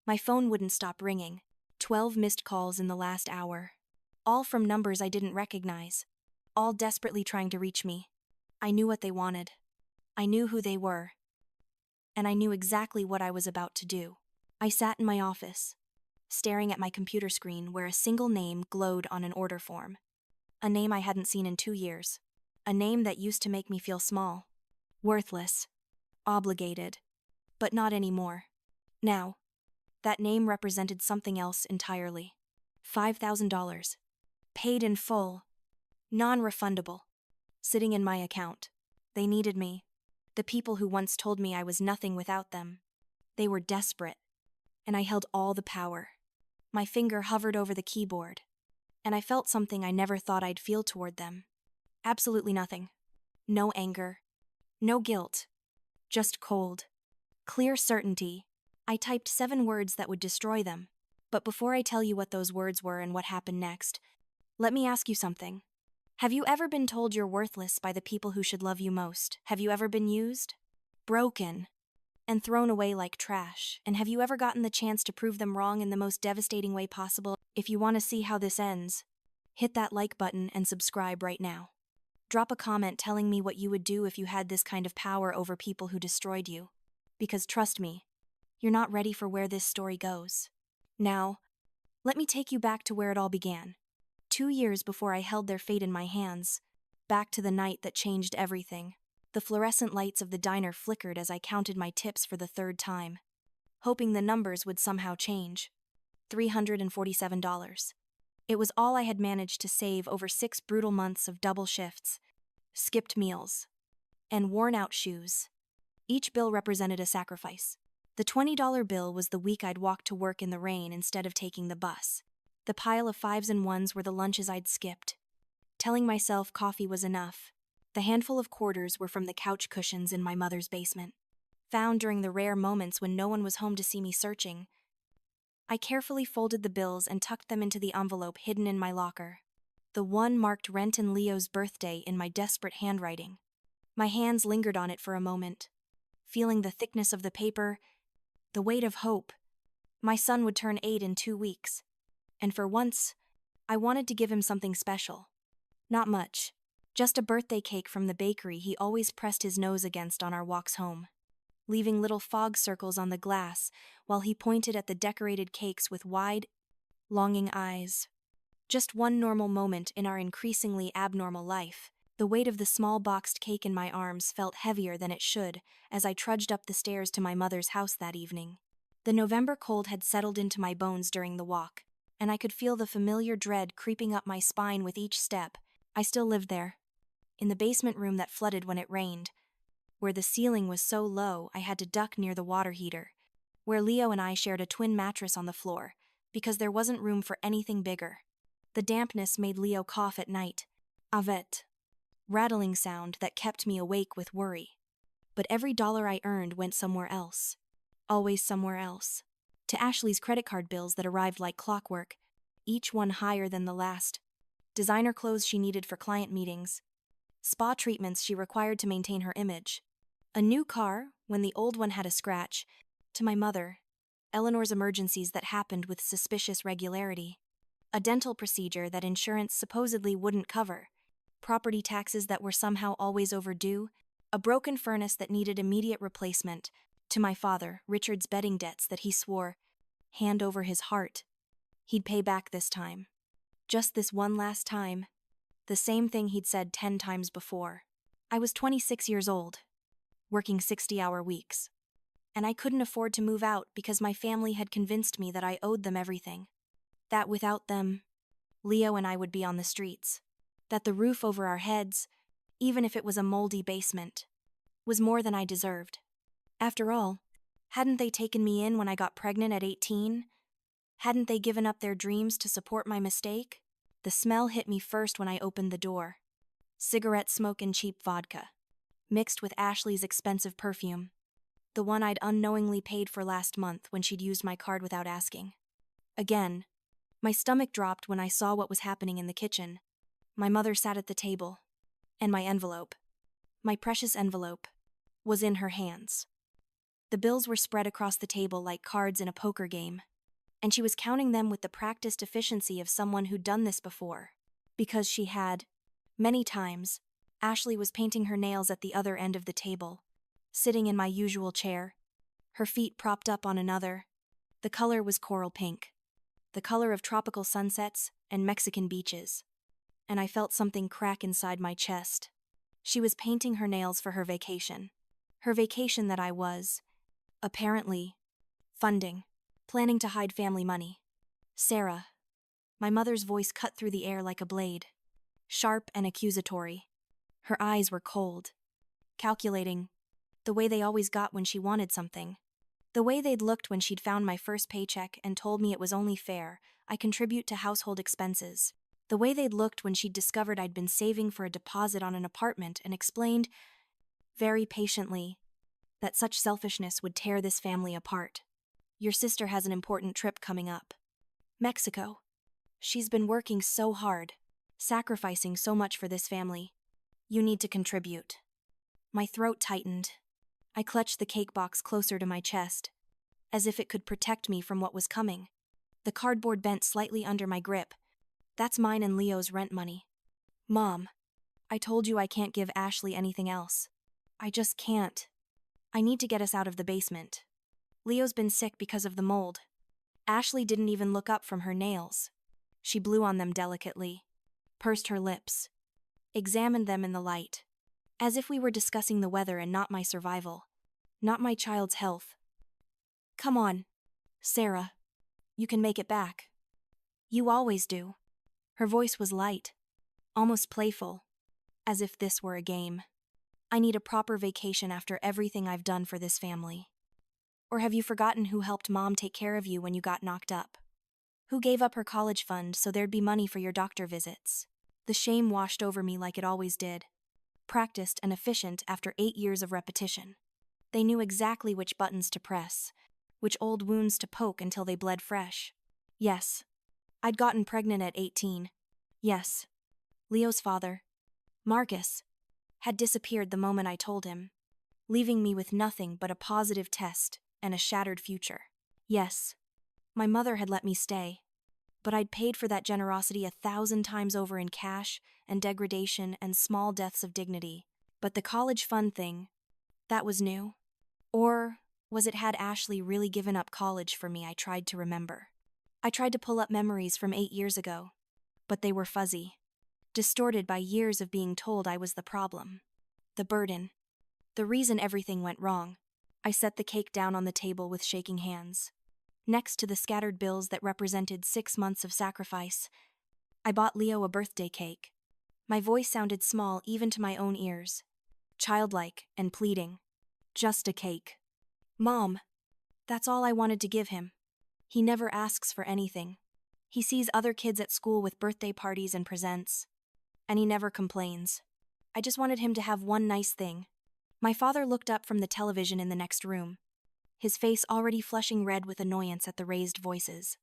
My phone wouldn't stop ringing. 12 missed calls in the last hour. All from numbers I didn't recognize. All desperately trying to reach me. I knew what they wanted. I knew who they were. And I knew exactly what I was about to do. I sat in my office, staring at my computer screen where a single name glowed on an order form. A name I hadn't seen in 2 years. A name that used to make me feel small. Worthless. Obligated. But not anymore. Now, that name represented something else entirely. $5,000. Paid in full. Non-refundable. Sitting in my account. They needed me. The people who once told me I was nothing without them. They were desperate. And I held all the power. My finger hovered over the keyboard. And I felt something I never thought I'd feel toward them. Absolutely nothing. No anger. No guilt. Just cold. Clear certainty. I typed 7 words that would destroy them. But before I tell you what those words were and what happened next, let me ask you something. Have you ever been told you're worthless by the people who should love you most? Have you ever been used? Broken? And thrown away like trash? And have you ever gotten the chance to prove them wrong in the most devastating way possible? If you want to see how this ends, hit that like button and subscribe right now. Drop a comment telling me what you would do if you had this kind of power over people who destroyed you. Because trust me, you're not ready for where this story goes. Now, let me take you back to where it all began. 2 years before I held their fate in my hands, back to the night that changed everything. The fluorescent lights of the diner flickered as I counted my tips for the 3rd time, hoping the numbers would somehow change. $347. It was all I had managed to save over 6 brutal months of double shifts, skipped meals, and worn-out shoes. Each bill represented a sacrifice. The $20 bill was the week I'd walked to work in the rain instead of taking the bus. The pile of 5s and 1s were the lunches I'd skipped. Telling myself coffee was enough. The handful of quarters were from the couch cushions in my mother's basement, found during the rare moments when no one was home to see me searching. I carefully folded the bills and tucked them into the envelope hidden in my locker. The one marked Rent and Leo's birthday in my desperate handwriting. My hands lingered on it for a moment, feeling the thickness of the paper, the weight of hope. My son would turn 8 in 2 weeks. And for once, I wanted to give him something special. Not much. Just a birthday cake from the bakery he always pressed his nose against on our walks home, leaving little fog circles on the glass while he pointed at the decorated cakes with wide, longing eyes. Just one normal moment in our increasingly abnormal life. The weight of the small boxed cake in my arms felt heavier than it should as I trudged up the stairs to my mother's house that evening. The November cold had settled into my bones during the walk, and I could feel the familiar dread creeping up my spine with each step. I still lived there, in the basement room that flooded when it rained, where the ceiling was so low I had to duck near the water heater, where Leo and I shared a twin mattress on the floor, because there wasn't room for anything bigger. The dampness made Leo cough at night. Avet. Rattling sound that kept me awake with worry. But every dollar I earned went somewhere else. Always somewhere else. To Ashley's credit card bills that arrived like clockwork, each one higher than the last. Designer clothes she needed for client meetings. Spa treatments she required to maintain her image. A new car when the old one had a scratch. To my mother. Eleanor's emergencies that happened with suspicious regularity. A dental procedure that insurance supposedly wouldn't cover. Property taxes that were somehow always overdue. A broken furnace that needed immediate replacement. To my father, Richard's betting debts that he swore, hand over his heart, he'd pay back this time. Just this one last time. The same thing he'd said 10 times before. I was 26 years old, working 60-hour weeks. And I couldn't afford to move out because my family had convinced me that I owed them everything. That without them, Leo and I would be on the streets. That the roof over our heads, even if it was a moldy basement, was more than I deserved. After all, hadn't they taken me in when I got pregnant at 18? Hadn't they given up their dreams to support my mistake? The smell hit me first when I opened the door. Cigarette smoke and cheap vodka, mixed with Ashley's expensive perfume. The one I'd unknowingly paid for last month when she'd used my card without asking. Again, my stomach dropped when I saw what was happening in the kitchen. My mother sat at the table, and my envelope, my precious envelope, was in her hands. The bills were spread across the table like cards in a poker game, and she was counting them with the practiced efficiency of someone who'd done this before. Because she had. Many times, Ashley was painting her nails at the other end of the table, sitting in my usual chair, her feet propped up on another. The color was coral pink, the color of tropical sunsets and Mexican beaches, and I felt something crack inside my chest. She was painting her nails for her vacation that I was, apparently, funding, planning to hide family money. Sarah. My mother's voice cut through the air like a blade, sharp and accusatory. Her eyes were cold, calculating, the way they always got when she wanted something. The way they'd looked when she'd found my first paycheck and told me it was only fair I contribute to household expenses. The way they'd looked when she'd discovered I'd been saving for a deposit on an apartment and explained, very patiently, that such selfishness would tear this family apart. Your sister has an important trip coming up. Mexico. She's been working so hard, sacrificing so much for this family. You need to contribute. My throat tightened. I clutched the cake box closer to my chest, as if it could protect me from what was coming. The cardboard bent slightly under my grip. That's mine and Leo's rent money. Mom, I told you I can't give Ashley anything else. I just can't. I need to get us out of the basement. Leo's been sick because of the mold. Ashley didn't even look up from her nails. She blew on them delicately, pursed her lips, examined them in the light, as if we were discussing the weather and not my survival, not my child's health. Come on, Sarah. You can make it back. You always do. Her voice was light, almost playful, as if this were a game. I need a proper vacation after everything I've done for this family. Or have you forgotten who helped Mom take care of you when you got knocked up? Who gave up her college fund so there'd be money for your doctor visits? The shame washed over me like it always did. Practiced and efficient after 8 years of repetition. They knew exactly which buttons to press, which old wounds to poke until they bled fresh. Yes, I'd gotten pregnant at 18. Yes, Leo's father, Marcus, had disappeared the moment I told him, leaving me with nothing but a positive test and a shattered future. Yes, my mother had let me stay, but I'd paid for that generosity 1,000 times over in cash and degradation and small deaths of dignity. But the college fund thing, that was new. Or was it had Ashley really given up college for me? I tried to remember. I tried to pull up memories from 8 years ago, but they were fuzzy, distorted by years of being told I was the problem, the burden, the reason everything went wrong. I set the cake down on the table with shaking hands. Next to the scattered bills that represented 6 months of sacrifice, I bought Leo a birthday cake. My voice sounded small even to my own ears, childlike and pleading. Just a cake. Mom, that's all I wanted to give him. He never asks for anything. He sees other kids at school with birthday parties and presents, and he never complains. I just wanted him to have one nice thing. My father looked up from the television in the next room, his face already flushing red with annoyance at the raised voices.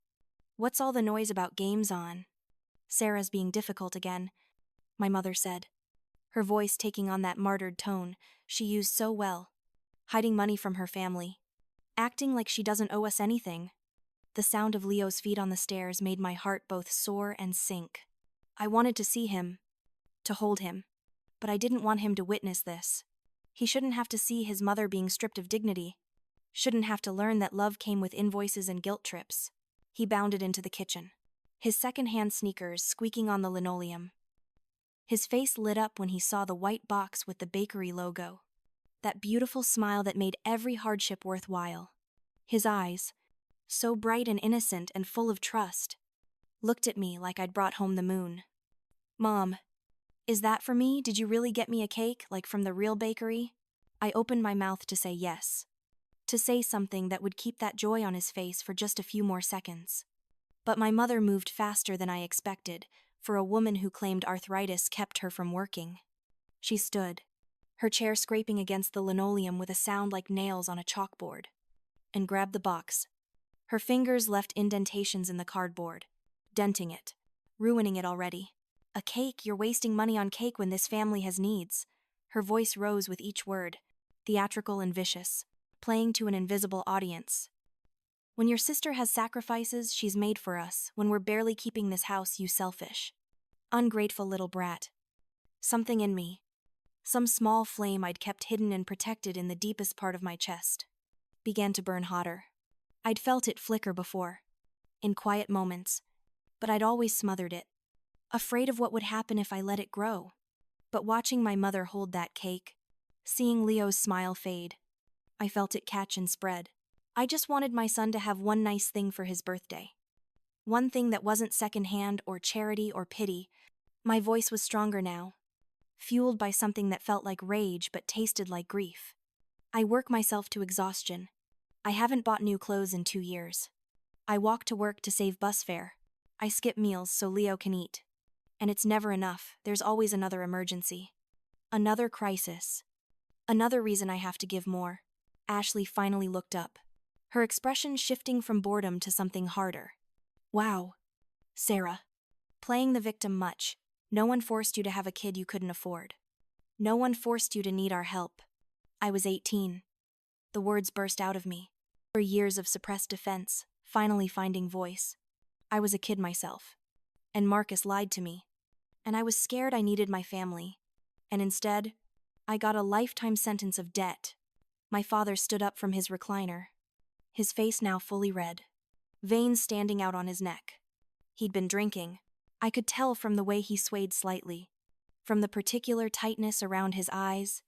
What's all the noise about games on? Sarah's being difficult again, my mother said, her voice taking on that martyred tone she used so well, hiding money from her family, acting like she doesn't owe us anything. The sound of Leo's feet on the stairs made my heart both soar and sink. I wanted to see him, to hold him, but I didn't want him to witness this. He shouldn't have to see his mother being stripped of dignity, shouldn't have to learn that love came with invoices and guilt trips. He bounded into the kitchen, his second-hand sneakers squeaking on the linoleum. His face lit up when he saw the white box with the bakery logo, that beautiful smile that made every hardship worthwhile. His eyes, so bright and innocent and full of trust, looked at me like I'd brought home the moon. Mom, is that for me? Did you really get me a cake, like from the real bakery? I opened my mouth to say yes, to say something that would keep that joy on his face for just a few more seconds. But my mother moved faster than I expected, for a woman who claimed arthritis kept her from working. She stood, her chair scraping against the linoleum with a sound like nails on a chalkboard, and grabbed the box. Her fingers left indentations in the cardboard, denting it, ruining it already. A cake? You're wasting money on cake when this family has needs. Her voice rose with each word, theatrical and vicious. playing to an invisible audience. When your sister has sacrifices she's made for us, when we're barely keeping this house, you selfish, ungrateful little brat. Something in me, some small flame I'd kept hidden and protected in the deepest part of my chest, began to burn hotter. I'd felt it flicker before, in quiet moments, but I'd always smothered it, afraid of what would happen if I let it grow. But watching my mother hold that cake, seeing Leo's smile fade, I felt it catch and spread. I just wanted my son to have one nice thing for his birthday. One thing that wasn't secondhand or charity or pity. My voice was stronger now, fueled by something that felt like rage but tasted like grief. I work myself to exhaustion. I haven't bought new clothes in 2 years. I walk to work to save bus fare. I skip meals so Leo can eat. And it's never enough. There's always another emergency. Another crisis. Another reason I have to give more. Ashley finally looked up, her expression shifting from boredom to something harder. Wow. Sarah. Playing the victim much. No one forced you to have a kid you couldn't afford. No one forced you to need our help. I was 18. The words burst out of me. For years of suppressed defense, finally finding voice. I was a kid myself. And Marcus lied to me. And I was scared I needed my family. And instead, I got a lifetime sentence of debt. My father stood up from his recliner, his face now fully red, veins standing out on his neck. He'd been drinking. I could tell from the way he swayed slightly, from the particular tightness around his eyes.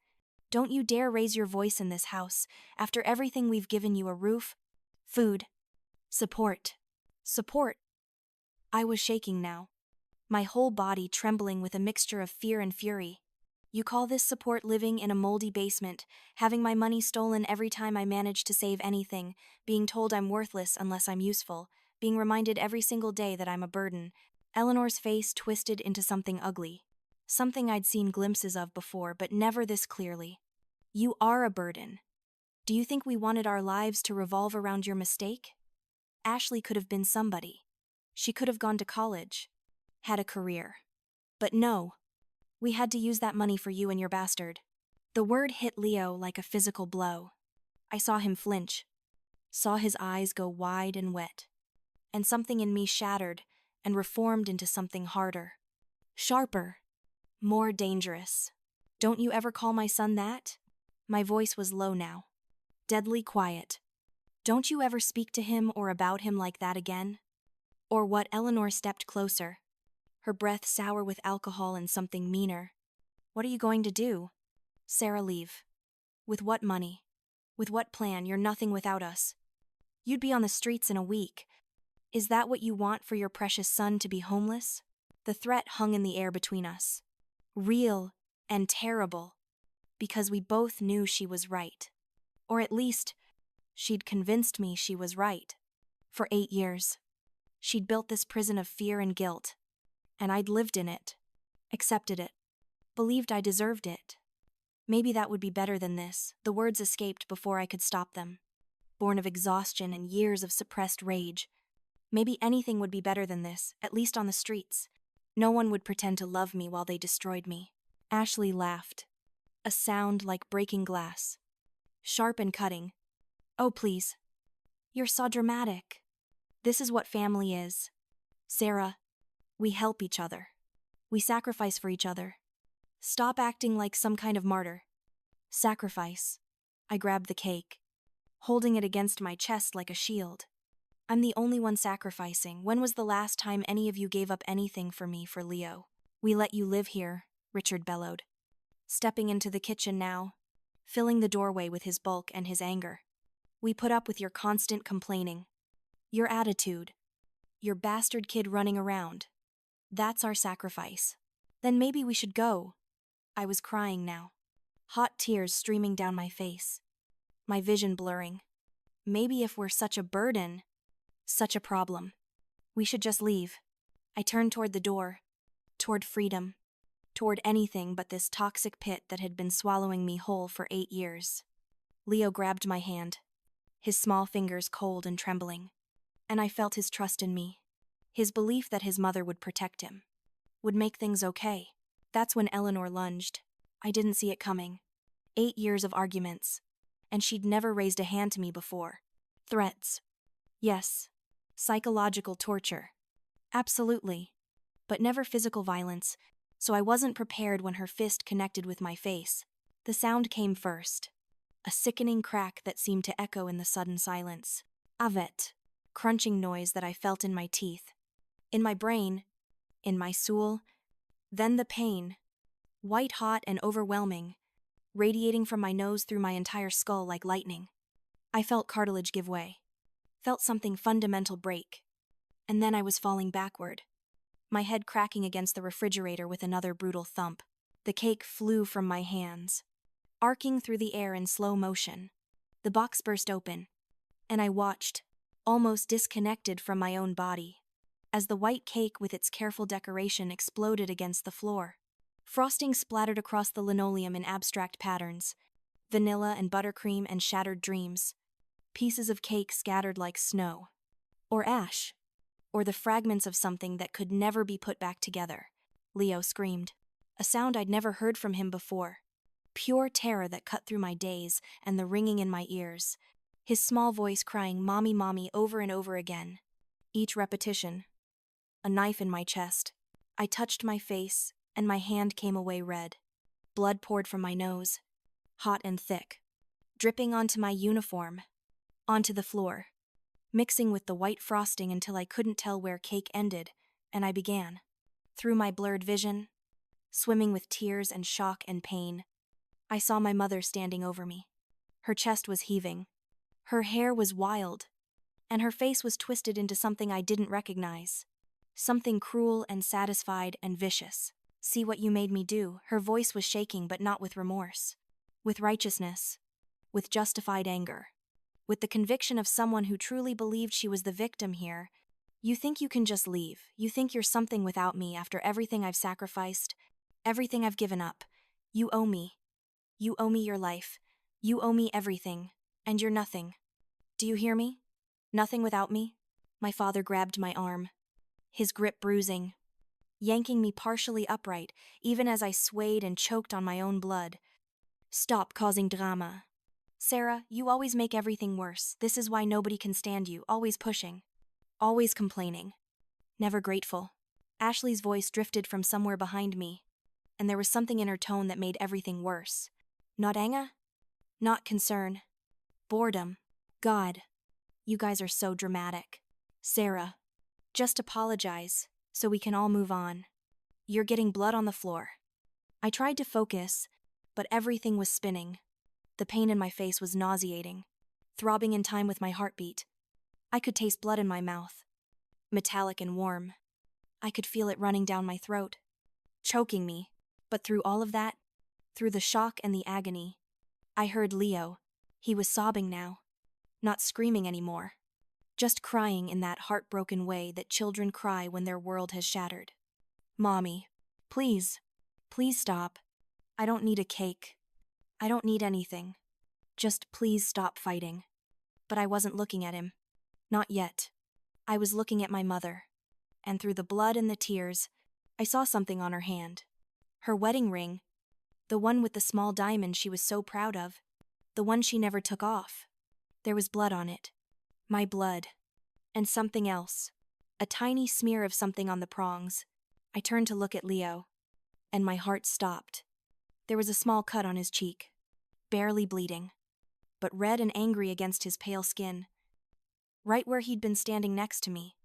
Don't you dare raise your voice in this house. After everything we've given you, a roof, food, support. Support. I was shaking now, my whole body trembling with a mixture of fear and fury. You call this support, living in a moldy basement, having my money stolen every time I manage to save anything, being told I'm worthless unless I'm useful, being reminded every single day that I'm a burden. Eleanor's face twisted into something ugly, something I'd seen glimpses of before, but never this clearly. You are a burden. Do you think we wanted our lives to revolve around your mistake? Ashley could have been somebody. She could have gone to college, had a career. But no. We had to use that money for you and your bastard. The word hit Leo like a physical blow. I saw him flinch, saw his eyes go wide and wet, and something in me shattered and reformed into something harder, sharper, more dangerous. Don't you ever call my son that? My voice was low now, deadly quiet. Don't you ever speak to him or about him like that again? Or what? Eleanor stepped closer, her breath sour with alcohol and something meaner. What are you going to do? Sarah, leave. With what money? With what plan? You're nothing without us. You'd be on the streets in a week. Is that what you want for your precious son, to be homeless? The threat hung in the air between us. Real and terrible. Because we both knew she was right. Or at least, she'd convinced me she was right. For 8 years. She'd built this prison of fear and guilt. And I'd lived in it, accepted it, believed I deserved it. Maybe that would be better than this. The words escaped before I could stop them. Born of exhaustion and years of suppressed rage. Maybe anything would be better than this, at least on the streets. No one would pretend to love me while they destroyed me. Ashley laughed, a sound like breaking glass, sharp and cutting. Oh, please. You're so dramatic. This is what family is. Sarah. We help each other. We sacrifice for each other. Stop acting like some kind of martyr. Sacrifice. I grabbed the cake, holding it against my chest like a shield. I'm the only one sacrificing. When was the last time any of you gave up anything for me, for Leo? We let you live here, Richard bellowed, stepping into the kitchen now, filling the doorway with his bulk and his anger. We put up with your constant complaining, your attitude, your bastard kid running around. That's our sacrifice. Then maybe we should go. I was crying now, hot tears streaming down my face, my vision blurring. Maybe if we're such a burden, such a problem, we should just leave. I turned toward the door, toward freedom, toward anything but this toxic pit that had been swallowing me whole for 8 years. Leo grabbed my hand, his small fingers cold and trembling, and I felt his trust in me. His belief that his mother would protect him, would make things okay. That's when Eleanor lunged. I didn't see it coming. 8 years of arguments, and she'd never raised a hand to me before. Threats. Yes. Psychological torture. Absolutely. But never physical violence, so I wasn't prepared when her fist connected with my face. The sound came first. A sickening crack that seemed to echo in the sudden silence. Avet. Crunching noise that I felt in my teeth. In my brain. In my soul. Then the pain. White hot and overwhelming, radiating from my nose through my entire skull like lightning. I felt cartilage give way. Felt something fundamental break. And then I was falling backward. My head cracking against the refrigerator with another brutal thump. The cake flew from my hands, arcing through the air in slow motion. The box burst open, and I watched, almost disconnected from my own body, as the white cake with its careful decoration exploded against the floor. Frosting splattered across the linoleum in abstract patterns, vanilla and buttercream and shattered dreams, pieces of cake scattered like snow. Or ash. Or the fragments of something that could never be put back together. Leo screamed. A sound I'd never heard from him before. Pure terror that cut through my daze and the ringing in my ears. His small voice crying "Mommy, Mommy" over and over again. Each repetition. A knife in my chest. I touched my face, and my hand came away red. Blood poured from my nose. Hot and thick. Dripping onto my uniform. Onto the floor. Mixing with the white frosting until I couldn't tell where cake ended, and I began. Through my blurred vision, swimming with tears and shock and pain, I saw my mother standing over me. Her chest was heaving. Her hair was wild, and her face was twisted into something I didn't recognize. Something cruel and satisfied and vicious. "See what you made me do." Her voice was shaking, but not with remorse. With righteousness. With justified anger. With the conviction of someone who truly believed she was the victim here. "You think you can just leave. You think you're something without me after everything I've sacrificed, everything I've given up. You owe me. You owe me your life. You owe me everything, and you're nothing. Do you hear me? Nothing without me?" My father grabbed my arm, his grip bruising, yanking me partially upright, even as I swayed and choked on my own blood. "Stop causing drama. Sarah, you always make everything worse. This is why nobody can stand you, always pushing. Always complaining. Never grateful." Ashley's voice drifted from somewhere behind me, and there was something in her tone that made everything worse. Not anger? Not concern. Boredom. "God, you guys are so dramatic. Sarah, just apologize, so we can all move on. You're getting blood on the floor." I tried to focus, but everything was spinning. The pain in my face was nauseating, throbbing in time with my heartbeat. I could taste blood in my mouth, metallic and warm. I could feel it running down my throat, choking me. But through all of that, through the shock and the agony, I heard Leo. He was sobbing now, not screaming anymore, just crying in that heartbroken way that children cry when their world has shattered. "Mommy, please, please stop. I don't need a cake. I don't need anything. Just please stop fighting." But I wasn't looking at him. Not yet. I was looking at my mother. And through the blood and the tears, I saw something on her hand. Her wedding ring. The one with the small diamond she was so proud of. The one she never took off. There was blood on it. My blood. And something else. A tiny smear of something on the prongs. I turned to look at Leo. And my heart stopped. There was a small cut on his cheek, barely bleeding, but red and angry against his pale skin. Right where he'd been standing next to me.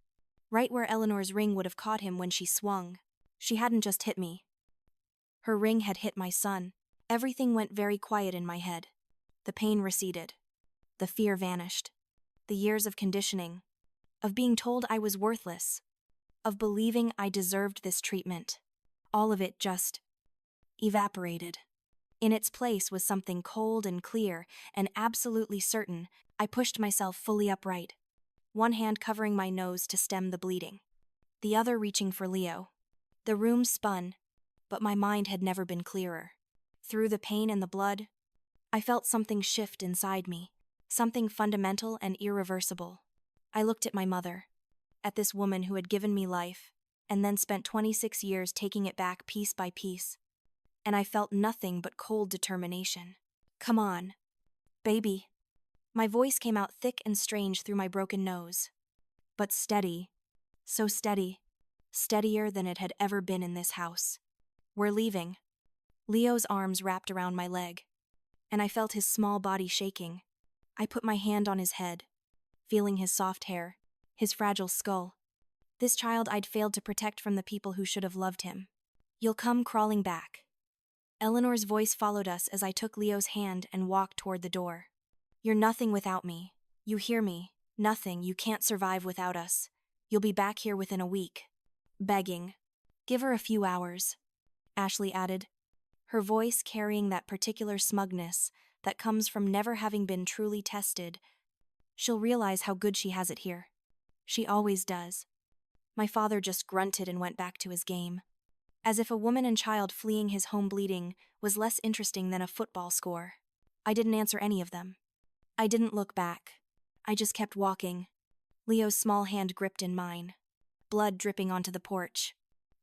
Right where Eleanor's ring would have caught him when she swung. She hadn't just hit me. Her ring had hit my son. Everything went very quiet in my head. The pain receded. The fear vanished. The years of conditioning. Of being told I was worthless. Of believing I deserved this treatment. All of it just evaporated. In its place was something cold and clear and absolutely certain. I pushed myself fully upright, one hand covering my nose to stem the bleeding, the other reaching for Leo. The room spun, but my mind had never been clearer. Through the pain and the blood, I felt something shift inside me, something fundamental and irreversible. I looked at my mother, at this woman who had given me life, and then spent 26 years taking it back piece by piece. And I felt nothing but cold determination. "Come on. Baby. My voice came out thick and strange through my broken nose. But steady. So steady. Steadier than it had ever been in this house. We're leaving. Leo's arms wrapped around my leg, and I felt his small body shaking. I put my hand on his head, feeling his soft hair, his fragile skull. This child I'd failed to protect from the people who should have loved him. You'll come crawling back. Eleanor's voice followed us as I took Leo's hand and walked toward the door. You're nothing without me. You hear me? Nothing. You can't survive without us. You'll be back here within a week. Begging. Give her a few hours, Ashley added, her voice carrying that particular smugness that comes from never having been truly tested. She'll realize how good she has it here. She always does. My father just grunted and went back to his game, as if a woman and child fleeing his home bleeding was less interesting than a football score. I didn't answer any of them. I didn't look back. I just kept walking, Leo's small hand gripped in mine, blood dripping onto the porch,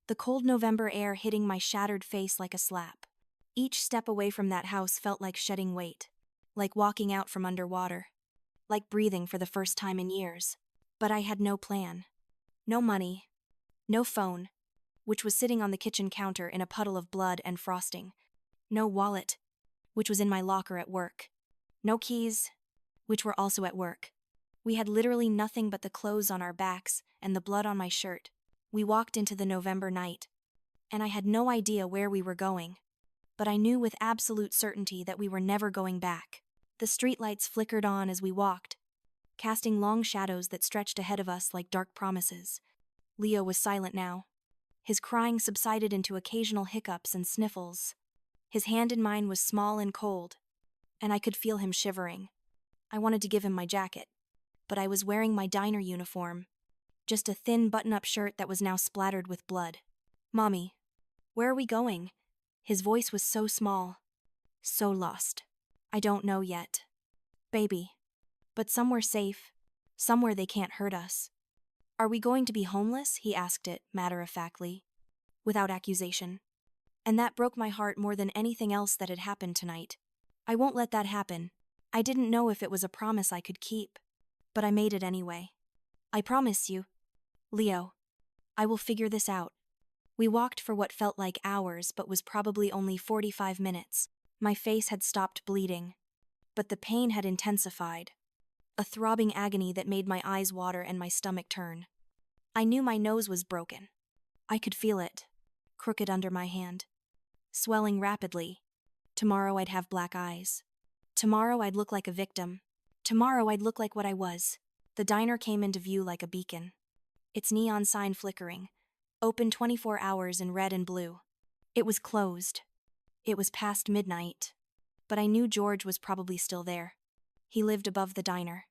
the cold November air hitting my shattered face like a slap. Each step away from that house felt like shedding weight, like walking out from underwater, like breathing for the first time in years. But I had no plan. No money. No phone, which was sitting on the kitchen counter in a puddle of blood and frosting. No wallet, which was in my locker at work. No keys, which were also at work. We had literally nothing but the clothes on our backs and the blood on my shirt. We walked into the November night, and I had no idea where we were going. But I knew with absolute certainty that we were never going back. The streetlights flickered on as we walked, casting long shadows that stretched ahead of us like dark promises. Leo was silent now. His crying subsided into occasional hiccups and sniffles. His hand in mine was small and cold, and I could feel him shivering. I wanted to give him my jacket, but I was wearing my diner uniform, just a thin button-up shirt that was now splattered with blood. Mommy, where are we going? His voice was so small, so lost. I don't know yet. Baby. But somewhere safe, somewhere they can't hurt us. Are we going to be homeless? He asked it, matter-of-factly, without accusation. And that broke my heart more than anything else that had happened tonight. I won't let that happen. I didn't know if it was a promise I could keep, but I made it anyway. I promise you, Leo, I will figure this out. We walked for what felt like hours but was probably only 45 minutes. My face had stopped bleeding, but the pain had intensified. A throbbing agony that made my eyes water and my stomach turn. I knew my nose was broken. I could feel it, crooked under my hand, swelling rapidly. Tomorrow I'd have black eyes. Tomorrow I'd look like a victim. Tomorrow I'd look like what I was. The diner came into view like a beacon, its neon sign flickering, open 24 hours in red and blue. It was closed. It was past midnight, but I knew George was probably still there. He lived above the diner,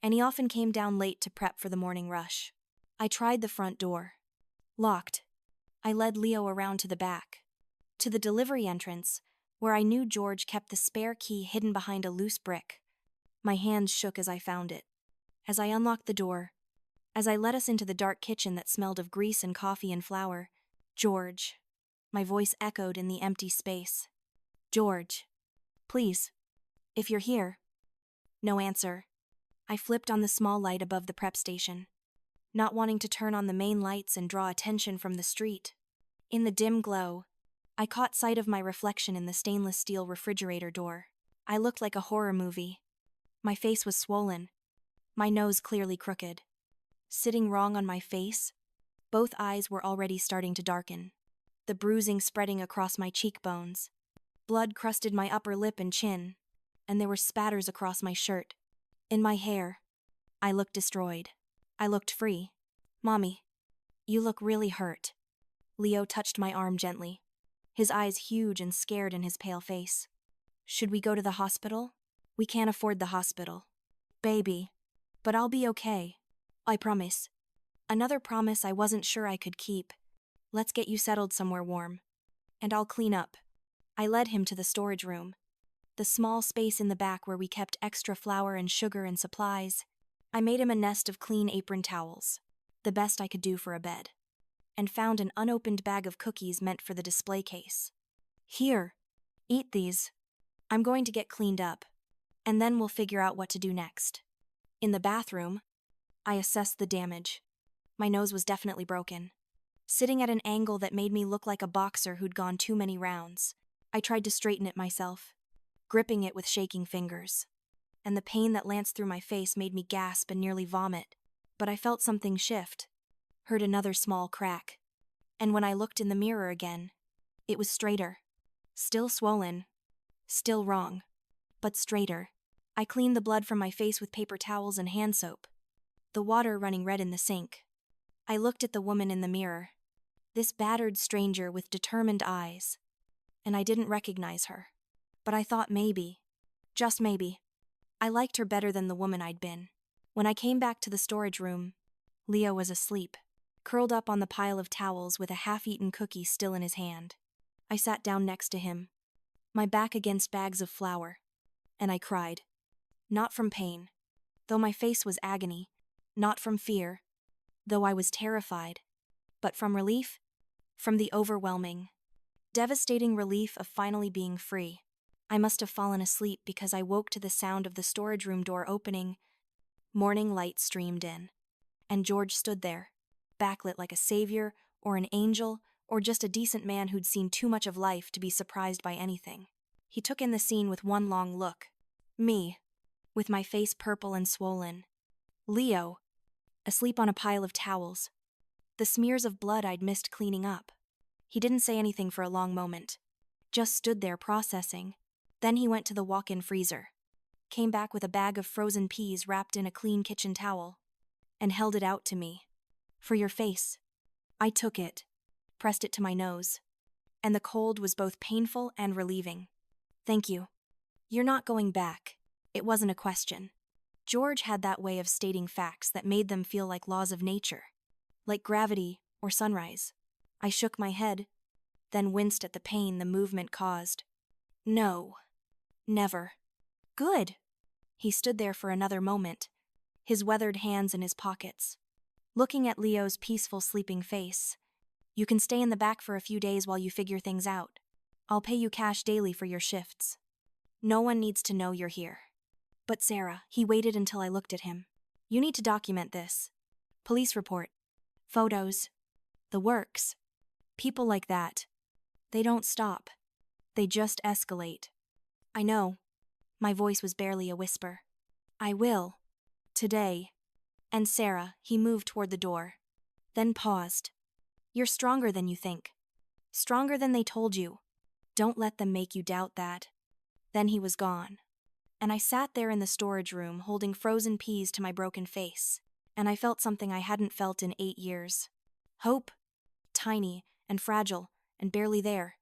and he often came down late to prep for the morning rush. I tried the front door. Locked. I led Leo around to the back, to the delivery entrance, where I knew George kept the spare key hidden behind a loose brick. My hands shook as I found it. As I unlocked the door, as I led us into the dark kitchen that smelled of grease and coffee and flour, George. My voice echoed in the empty space. George. Please. If you're here. No answer. I flipped on the small light above the prep station, not wanting to turn on the main lights and draw attention from the street. In the dim glow, I caught sight of my reflection in the stainless steel refrigerator door. I looked like a horror movie. My face was swollen, my nose clearly crooked. Sitting wrong on my face, both eyes were already starting to darken, the bruising spreading across my cheekbones. Blood crusted my upper lip and chin, and there were spatters across my shirt. In my hair, I looked destroyed. I looked free. Mommy, you look really hurt. Leo touched my arm gently, his eyes huge and scared in his pale face. Should we go to the hospital? We can't afford the hospital. Baby. But I'll be okay. I promise. Another promise I wasn't sure I could keep. Let's get you settled somewhere warm. And I'll clean up. I led him to the storage room, the small space in the back where we kept extra flour and sugar and supplies. I made him a nest of clean apron towels, the best I could do for a bed, and found an unopened bag of cookies meant for the display case. Here, eat these. I'm going to get cleaned up. and then we'll figure out what to do next. In the bathroom, I assessed the damage. My nose was definitely broken, sitting at an angle that made me look like a boxer who'd gone too many rounds. I tried to straighten it myself, gripping it with shaking fingers, and the pain that lanced through my face made me gasp and nearly vomit. But I felt something shift, heard another small crack, and when I looked in the mirror again, it was straighter. Still swollen, still wrong, but straighter. I cleaned the blood from my face with paper towels and hand soap, the water running red in the sink. I looked at the woman in the mirror, this battered stranger with determined eyes, and I didn't recognize her. But I thought maybe, just maybe, I liked her better than the woman I'd been. When I came back to the storage room, Leo was asleep, curled up on the pile of towels with a half-eaten cookie still in his hand. I sat down next to him, my back against bags of flour, and I cried. Not from pain, though my face was agony, not from fear, though I was terrified, but from relief, from the overwhelming, devastating relief of finally being free. I must have fallen asleep because I woke to the sound of the storage room door opening. Morning light streamed in, and George stood there, backlit like a savior or an angel or just a decent man who'd seen too much of life to be surprised by anything. He took in the scene with one long look. Me, with my face purple and swollen. Leo, asleep on a pile of towels, the smears of blood I'd missed cleaning up. He didn't say anything for a long moment, just stood there processing. Then he went to the walk-in freezer, came back with a bag of frozen peas wrapped in a clean kitchen towel, and held it out to me. For your face. I took it, pressed it to my nose, and the cold was both painful and relieving. Thank you. You're not going back. It wasn't a question. George had that way of stating facts that made them feel like laws of nature, like gravity or sunrise. I shook my head, then winced at the pain the movement caused. No. Never. Good. He stood there for another moment, his weathered hands in his pockets, looking at Leo's peaceful sleeping face. You can stay in the back for a few days while you figure things out. I'll pay you cash daily for your shifts. No one needs to know you're here. But Sarah, he waited until I looked at him. You need to document this. Police report. Photos. The works. People like that. They don't stop. They just escalate. I know. My voice was barely a whisper. I will. Today. And Sarah, he moved toward the door. Then paused. You're stronger than you think. Stronger than they told you. Don't let them make you doubt that. Then he was gone. And I sat there in the storage room holding frozen peas to my broken face, and I felt something I hadn't felt in 8 years. Hope. Tiny and fragile and barely there,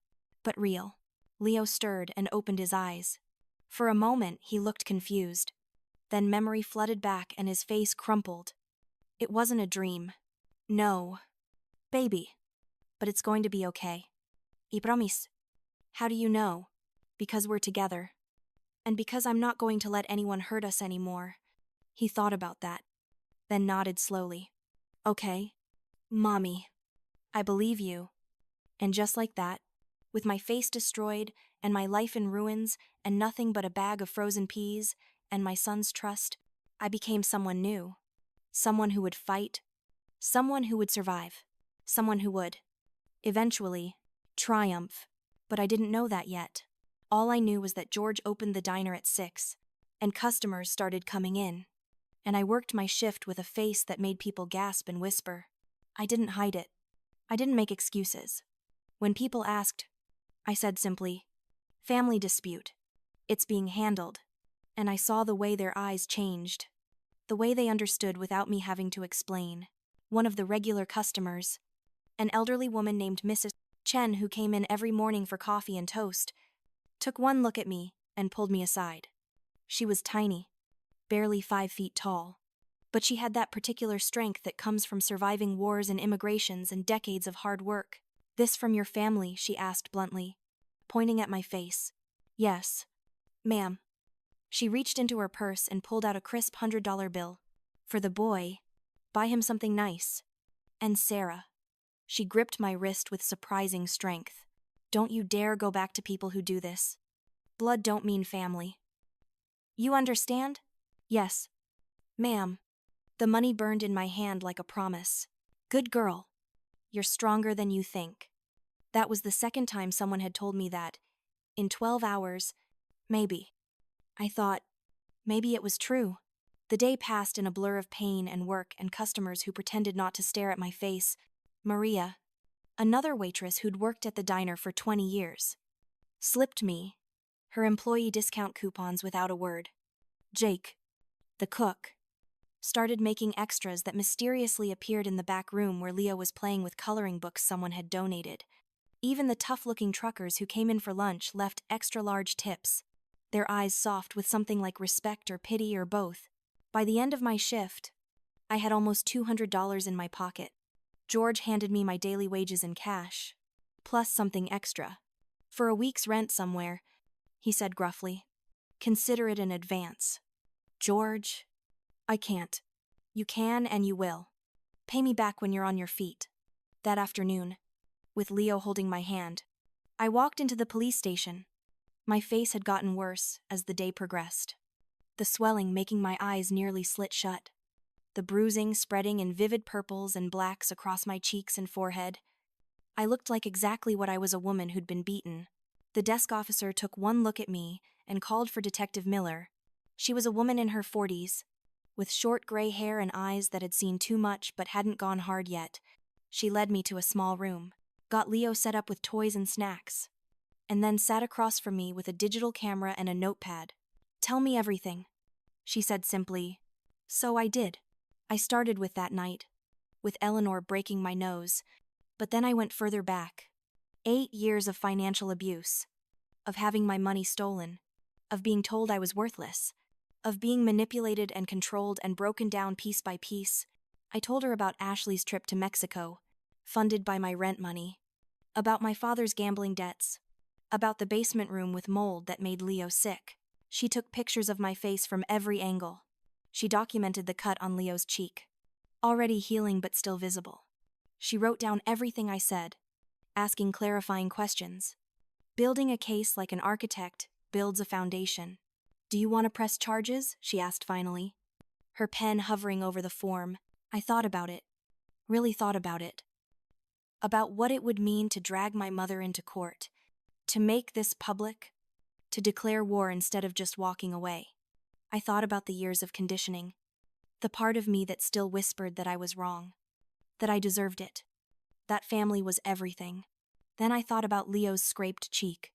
but real. Leo stirred and opened his eyes. For a moment, he looked confused. Then memory flooded back and his face crumpled. It wasn't a dream. No. Baby. But it's going to be okay. I promise. How do you know? Because we're together. And because I'm not going to let anyone hurt us anymore. He thought about that, then nodded slowly. Okay. Mommy. I believe you. And just like that, with my face destroyed and my life in ruins and nothing but a bag of frozen peas and my son's trust, I became someone new. Someone who would fight. Someone who would survive. Someone who would, eventually, triumph. But I didn't know that yet. All I knew was that George opened the diner at 6, and customers started coming in. And I worked my shift with a face that made people gasp and whisper. I didn't hide it. I didn't make excuses. When people asked, I said simply, family dispute. It's being handled. And I saw the way their eyes changed. The way they understood without me having to explain. One of the regular customers, an elderly woman named Mrs. Chen who came in every morning for coffee and toast, took one look at me and pulled me aside. She was tiny, barely 5 feet tall, but she had that particular strength that comes from surviving wars and immigrations and decades of hard work. This from your family, she asked bluntly, pointing at my face. Yes, ma'am. She reached into her purse and pulled out a crisp $100 bill. For the boy, buy him something nice. And Sarah. She gripped my wrist with surprising strength. Don't you dare go back to people who do this. Blood don't mean family. You understand? Yes, ma'am. The money burned in my hand like a promise. Good girl. You're stronger than you think. That was the second time someone had told me that. In 12 hours, maybe. I thought, maybe it was true. The day passed in a blur of pain and work and customers who pretended not to stare at my face. Maria, another waitress who'd worked at the diner for 20 years, slipped me her employee discount coupons without a word. Jake, the cook, started making extras that mysteriously appeared in the back room where Leo was playing with coloring books someone had donated. Even the tough-looking truckers who came in for lunch left extra-large tips, their eyes soft with something like respect or pity or both. By the end of my shift, I had almost $200 in my pocket. George handed me my daily wages in cash, plus something extra. For a week's rent somewhere, he said gruffly. Consider it an advance. George, I can't. You can and you will. Pay me back when you're on your feet. That afternoon, with Leo holding my hand, I walked into the police station. My face had gotten worse as the day progressed, the swelling making my eyes nearly slit shut, the bruising spreading in vivid purples and blacks across my cheeks and forehead. I looked like exactly what I was, a woman who'd been beaten. The desk officer took one look at me and called for Detective Miller. She was a woman in her 40s, with short gray hair and eyes that had seen too much but hadn't gone hard yet. She led me to a small room, got Leo set up with toys and snacks, and then sat across from me with a digital camera and a notepad. Tell me everything, she said simply. So I did. I started with that night, with Eleanor breaking my nose, but then I went further back. 8 years of financial abuse, of having my money stolen, of being told I was worthless, of being manipulated and controlled and broken down piece by piece. I told her about Ashley's trip to Mexico, funded by my rent money, about my father's gambling debts, about the basement room with mold that made Leo sick. She took pictures of my face from every angle. She documented the cut on Leo's cheek, already healing but still visible. She wrote down everything I said, asking clarifying questions, building a case like an architect builds a foundation. Do you want to press charges? She asked finally, her pen hovering over the form. I thought about it, really thought about it. About what it would mean to drag my mother into court, to make this public, to declare war instead of just walking away. I thought about the years of conditioning, the part of me that still whispered that I was wrong, that I deserved it. That family was everything. Then I thought about Leo's scraped cheek,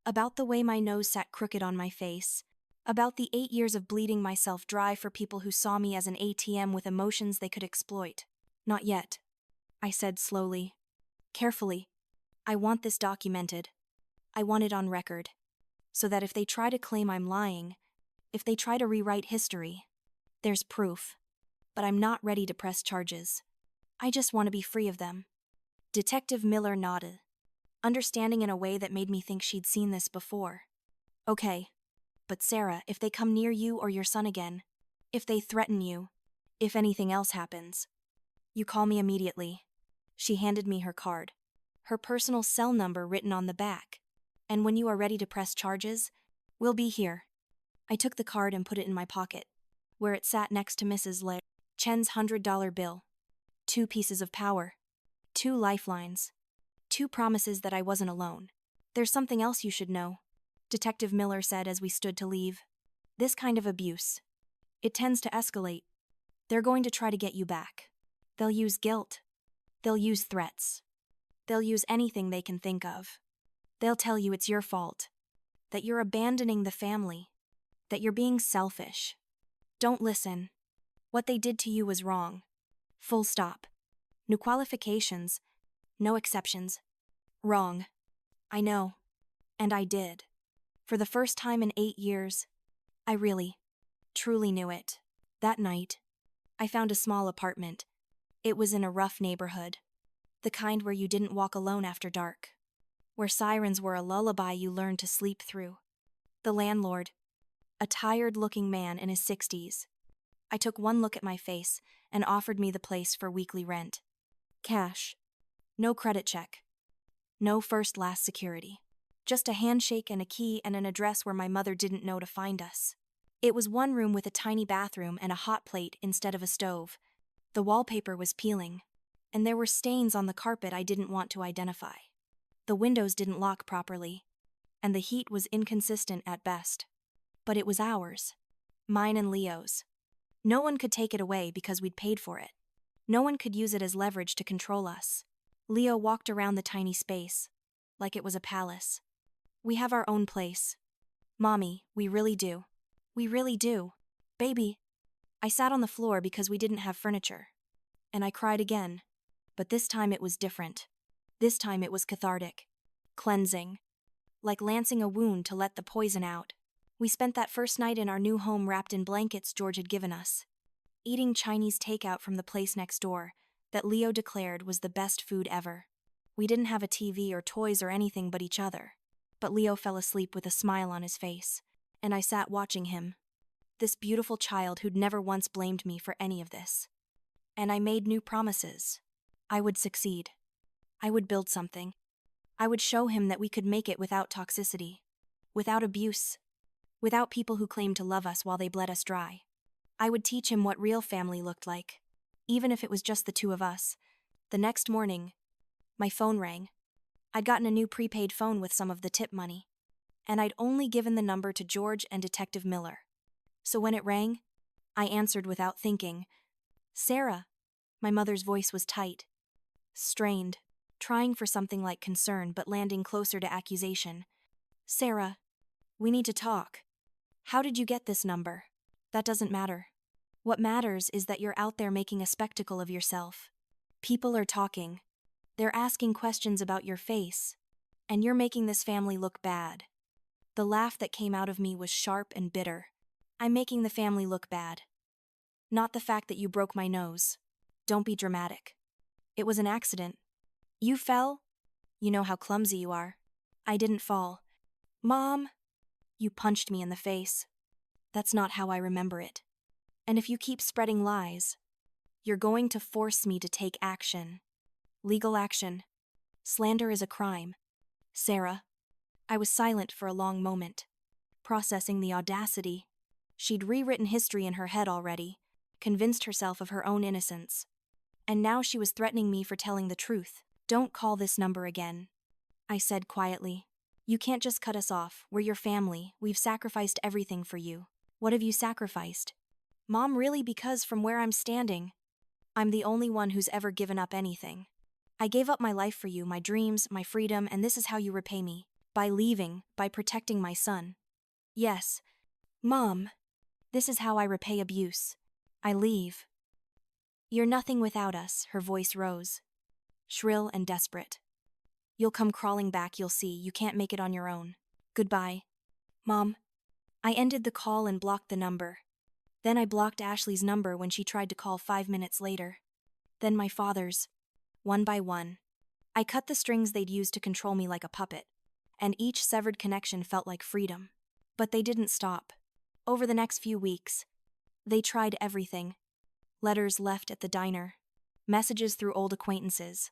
about the way my nose sat crooked on my face, about the 8 years of bleeding myself dry for people who saw me as an ATM with emotions they could exploit. Not yet, I said slowly, carefully. I want this documented. I want it on record, so that if they try to claim I'm lying, if they try to rewrite history, there's proof. But I'm not ready to press charges. I just want to be free of them. Detective Miller nodded, understanding in a way that made me think she'd seen this before. Okay, but Sarah, if they come near you or your son again, if they threaten you, if anything else happens, you call me immediately. She handed me her card, her personal cell number written on the back. And when you are ready to press charges, we'll be here. I took the card and put it in my pocket, where it sat next to Mrs. Le Chen's $100 bill. 2 pieces of power. 2 lifelines. 2 promises that I wasn't alone. There's something else you should know, Detective Miller said as we stood to leave. This kind of abuse, it tends to escalate. They're going to try to get you back. They'll use guilt. They'll use threats. They'll use anything they can think of. They'll tell you it's your fault, that you're abandoning the family, that you're being selfish. Don't listen. What they did to you was wrong. Full stop. No qualifications, no exceptions. Wrong. I know. And I did. For the first time in 8 years, I really, truly knew it. That night, I found a small apartment. It was in a rough neighborhood, the kind where you didn't walk alone after dark, where sirens were a lullaby you learned to sleep through. The landlord, a tired-looking man in his 60s, I took one look at my face and offered me the place for weekly rent. Cash. No credit check. No first-last security. Just a handshake and a key and an address where my mother didn't know to find us. It was one room with a tiny bathroom and a hot plate instead of a stove. The wallpaper was peeling, and there were stains on the carpet I didn't want to identify. The windows didn't lock properly, and the heat was inconsistent at best. But it was ours. Mine and Leo's. No one could take it away because we'd paid for it. No one could use it as leverage to control us. Leo walked around the tiny space, like it was a palace. We have our own place. Mommy, we really do. We really do. Baby. I sat on the floor because we didn't have furniture. And I cried again. But this time it was different. This time it was cathartic. Cleansing. Like lancing a wound to let the poison out. We spent that first night in our new home wrapped in blankets George had given us, eating Chinese takeout from the place next door that Leo declared was the best food ever. We didn't have a TV or toys or anything but each other. But Leo fell asleep with a smile on his face, and I sat watching him, this beautiful child who'd never once blamed me for any of this. And I made new promises. I would succeed. I would build something. I would show him that we could make it without toxicity, without abuse, without people who claimed to love us while they bled us dry. I would teach him what real family looked like, even if it was just the two of us. The next morning, my phone rang. I'd gotten a new prepaid phone with some of the tip money, and I'd only given the number to George and Detective Miller. So when it rang, I answered without thinking. Sarah. My mother's voice was tight, strained, trying for something like concern but landing closer to accusation. Sarah, we need to talk. How did you get this number? That doesn't matter. What matters is that you're out there making a spectacle of yourself. People are talking. They're asking questions about your face, and you're making this family look bad. The laugh that came out of me was sharp and bitter. I'm making the family look bad. Not the fact that you broke my nose. Don't be dramatic. It was an accident. You fell? You know how clumsy you are. I didn't fall. Mom! You punched me in the face. That's not how I remember it. And if you keep spreading lies, you're going to force me to take action. Legal action. Slander is a crime. Sarah. I was silent for a long moment, processing the audacity. She'd rewritten history in her head already, convinced herself of her own innocence. And now she was threatening me for telling the truth. Don't call this number again, I said quietly. You can't just cut us off. We're your family. We've sacrificed everything for you. What have you sacrificed? Mom, really? Because from where I'm standing, I'm the only one who's ever given up anything. I gave up my life for you, my dreams, my freedom, and this is how you repay me. By leaving, by protecting my son. Yes. Mom. This is how I repay abuse. I leave. You're nothing without us, her voice rose, shrill and desperate. You'll come crawling back, you'll see. You can't make it on your own. Goodbye. Mom. I ended the call and blocked the number. Then I blocked Ashley's number when she tried to call 5 minutes later. Then my father's. One by one. I cut the strings they'd used to control me like a puppet, and each severed connection felt like freedom. But they didn't stop. Over the next few weeks, they tried everything. Letters left at the diner, messages through old acquaintances.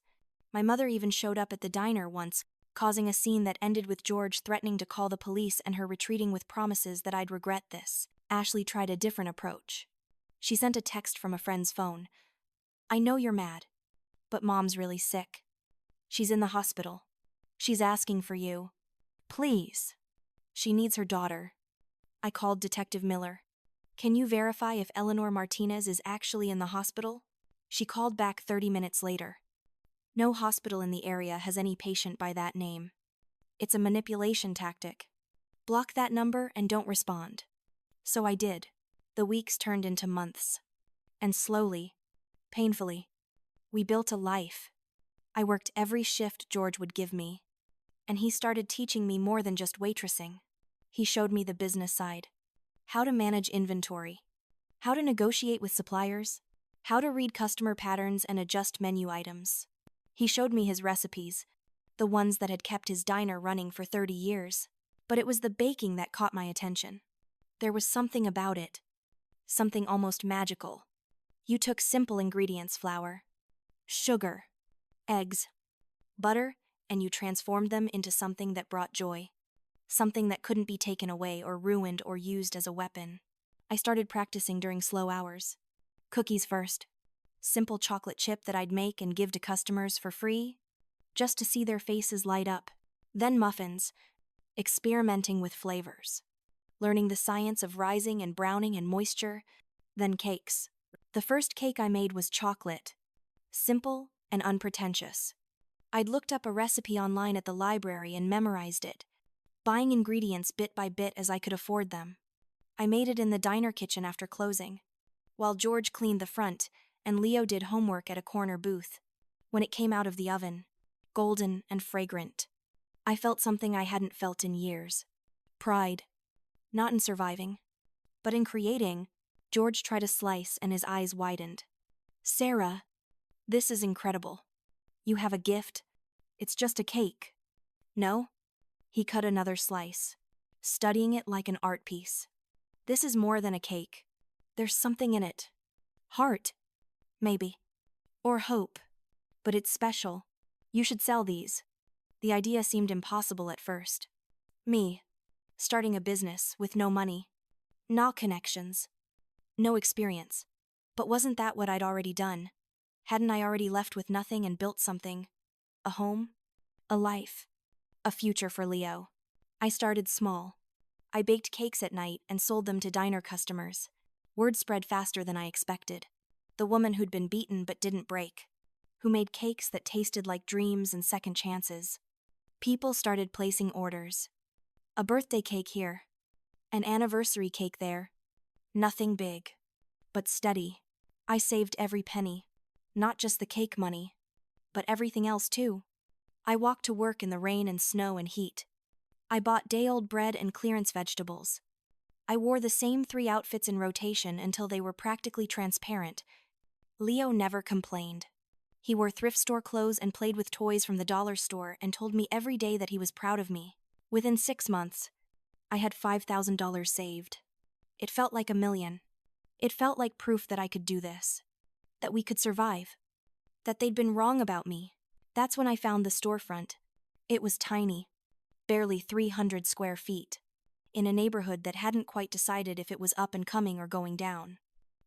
My mother even showed up at the diner once, causing a scene that ended with George threatening to call the police and her retreating with promises that I'd regret this. Ashley tried a different approach. She sent a text from a friend's phone. I know you're mad, but Mom's really sick. She's in the hospital. She's asking for you. Please. She needs her daughter. I called Detective Miller. Can you verify if Eleanor Martinez is actually in the hospital? She called back 30 minutes later. No hospital in the area has any patient by that name. It's a manipulation tactic. Block that number and don't respond. So I did. The weeks turned into months. And slowly, painfully, we built a life. I worked every shift George would give me. And he started teaching me more than just waitressing. He showed me the business side. How to manage inventory. How to negotiate with suppliers. How to read customer patterns and adjust menu items. He showed me his recipes, the ones that had kept his diner running for 30 years. But it was the baking that caught my attention. There was something about it. Something almost magical. You took simple ingredients, flour, sugar, eggs, butter, and you transformed them into something that brought joy. Something that couldn't be taken away or ruined or used as a weapon. I started practicing during slow hours. Cookies first. Simple chocolate chip that I'd make and give to customers for free, just to see their faces light up. Then muffins, experimenting with flavors. Learning the science of rising and browning and moisture. Then cakes. The first cake I made was chocolate. Simple and unpretentious. I'd looked up a recipe online at the library and memorized it, buying ingredients bit by bit as I could afford them. I made it in the diner kitchen after closing, while George cleaned the front and Leo did homework at a corner booth. When it came out of the oven, golden and fragrant, I felt something I hadn't felt in years. Pride. Not in surviving, but in creating. George tried a slice and his eyes widened. "Sarah, this is incredible. You have a gift. It's just a cake." "No?" He cut another slice, studying it like an art piece. "This is more than a cake. There's something in it. Heart, maybe. Or hope. But it's special. You should sell these." The idea seemed impossible at first. Me, starting a business with no money, no connections, no experience. But wasn't that what I'd already done? Hadn't I already left with nothing and built something? A home? A life? A future for Leo? I started small. I baked cakes at night and sold them to diner customers. Word spread faster than I expected. The woman who'd been beaten but didn't break, who made cakes that tasted like dreams and second chances. People started placing orders. A birthday cake here. An anniversary cake there. Nothing big, but steady. I saved every penny. Not just the cake money, but everything else too. I walked to work in the rain and snow and heat. I bought day-old bread and clearance vegetables. I wore the same 3 outfits in rotation until they were practically transparent. Leo never complained. He wore thrift store clothes and played with toys from the dollar store and told me every day that he was proud of me. Within 6 months, I had $5,000 saved. It felt like $1 million. It felt like proof that I could do this. That we could survive. That they'd been wrong about me. That's when I found the storefront. It was tiny. Barely 300 square feet. In a neighborhood that hadn't quite decided if it was up and coming or going down.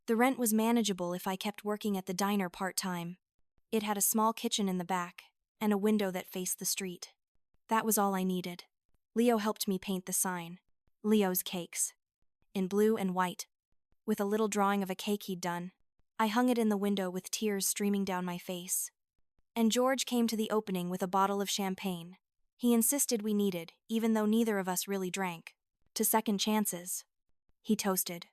The rent was manageable if I kept working at the diner part-time. It had a small kitchen in the back, and a window that faced the street. That was all I needed. Leo helped me paint the sign. Leo's Cakes. In blue and white. With a little drawing of a cake he'd done. I hung it in the window with tears streaming down my face. And George came to the opening with a bottle of champagne. He insisted we needed, even though neither of us really drank. To second chances. He toasted,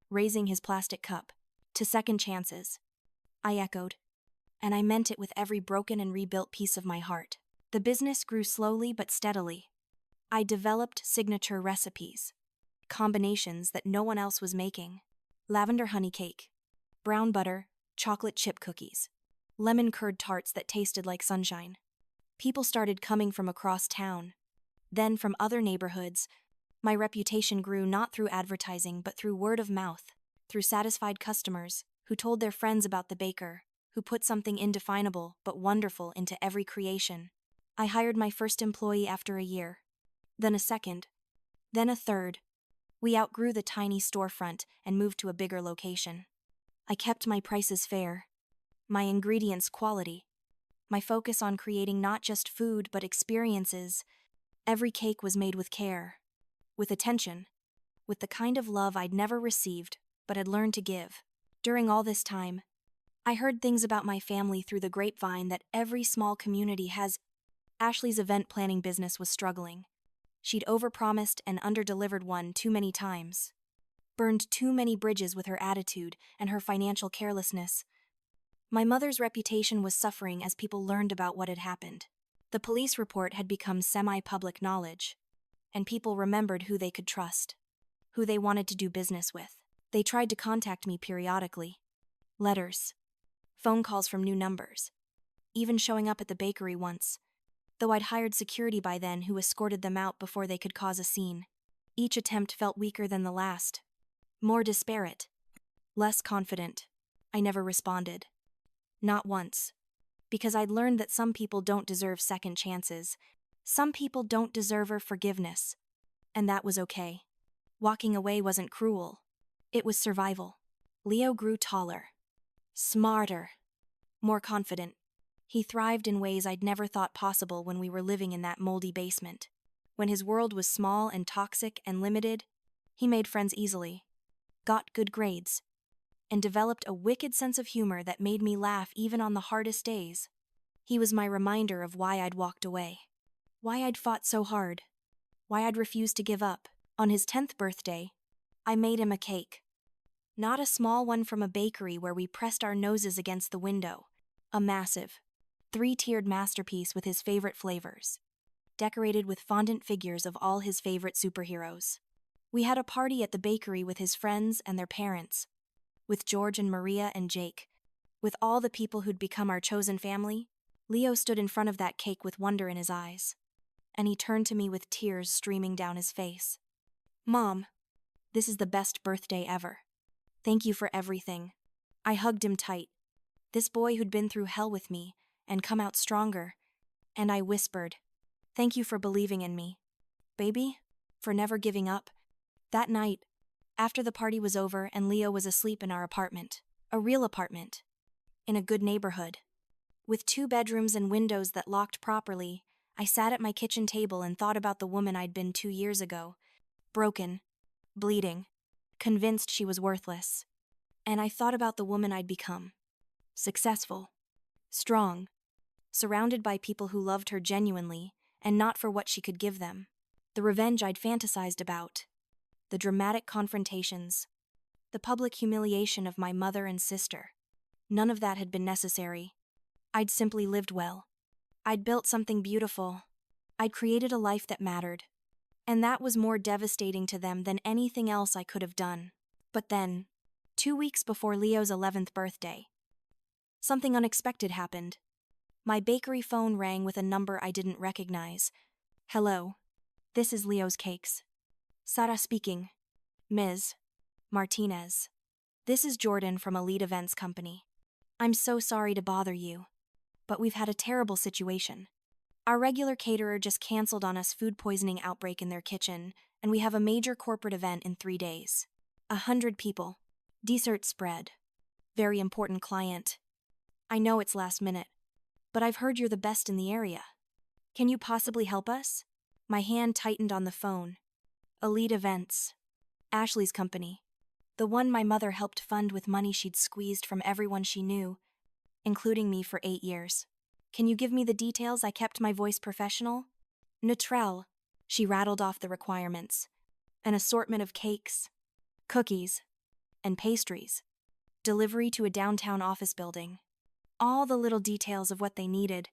raising his plastic cup. To second chances. I echoed. And I meant it with every broken and rebuilt piece of my heart. The business grew slowly but steadily. I developed signature recipes. Combinations that no one else was making. Lavender honey cake. Brown butter, chocolate chip cookies. Lemon curd tarts that tasted like sunshine. People started coming from across town. Then from other neighborhoods. My reputation grew not through advertising but through word of mouth. Through satisfied customers who told their friends about the baker, who put something indefinable but wonderful into every creation. I hired my first employee after a year. Then a second. Then a third. We outgrew the tiny storefront and moved to a bigger location. I kept my prices fair. My ingredients quality. My focus on creating not just food but experiences. Every cake was made with care. With attention. With the kind of love I'd never received but had learned to give. During all this time, I heard things about my family through the grapevine that every small community has. Ashley's event planning business was struggling. She'd overpromised and underdelivered one too many times. Burned too many bridges with her attitude and her financial carelessness. My mother's reputation was suffering as people learned about what had happened. The police report had become semi-public knowledge, and people remembered who they could trust, who they wanted to do business with. They tried to contact me periodically. Letters. Phone calls from new numbers. Even showing up at the bakery once. Though I'd hired security by then who escorted them out before they could cause a scene. Each attempt felt weaker than the last. More disparate. Less confident. I never responded. Not once. Because I'd learned that some people don't deserve second chances. Some people don't deserve our forgiveness. And that was okay. Walking away wasn't cruel. It was survival. Leo grew taller, smarter, more confident. He thrived in ways I'd never thought possible when we were living in that moldy basement. When his world was small and toxic and limited, he made friends easily, got good grades, and developed a wicked sense of humor that made me laugh even on the hardest days. He was my reminder of why I'd walked away, why I'd fought so hard, why I'd refused to give up. On his 10th birthday, I made him a cake. Not a small one from a bakery where we pressed our noses against the window. A massive, 3-tiered masterpiece with his favorite flavors, decorated with fondant figures of all his favorite superheroes. We had a party at the bakery with his friends and their parents, with George and Maria and Jake, with all the people who'd become our chosen family. Leo stood in front of that cake with wonder in his eyes, and he turned to me with tears streaming down his face. "Mom, this is the best birthday ever. Thank you for everything." I hugged him tight, this boy who'd been through hell with me and come out stronger, and I whispered, "Thank you for believing in me, baby, for never giving up." That night, after the party was over and Leo was asleep in our apartment, a real apartment, in a good neighborhood, with 2 bedrooms and windows that locked properly, I sat at my kitchen table and thought about the woman I'd been 2 years ago, broken, bleeding, convinced she was worthless. And I thought about the woman I'd become, successful, strong, surrounded by people who loved her genuinely and not for what she could give them. The revenge I'd fantasized about, the dramatic confrontations, the public humiliation of my mother and sister. None of that had been necessary. I'd simply lived well. I'd built something beautiful. I'd created a life that mattered. And that was more devastating to them than anything else I could have done. But then, 2 weeks before Leo's 11th birthday, something unexpected happened. My bakery phone rang with a number I didn't recognize. "Hello, this is Leo's Cakes. Sara speaking. Ms. Martinez. This is Jordan from Elite Events Company. I'm so sorry to bother you, but we've had a terrible situation. Our regular caterer just canceled on us food poisoning outbreak in their kitchen, and we have a major corporate event in 3 days. 100 people. Dessert spread. Very important client. I know it's last minute, but I've heard you're the best in the area. Can you possibly help us?" My hand tightened on the phone. Elite Events. Ashley's company. The one my mother helped fund with money she'd squeezed from everyone she knew, including me for 8 years. "Can you give me the details?" I kept my voice professional. "Neutral." She rattled off the requirements. An assortment of cakes, cookies, and pastries. Delivery to a downtown office building. All the little details of what they needed,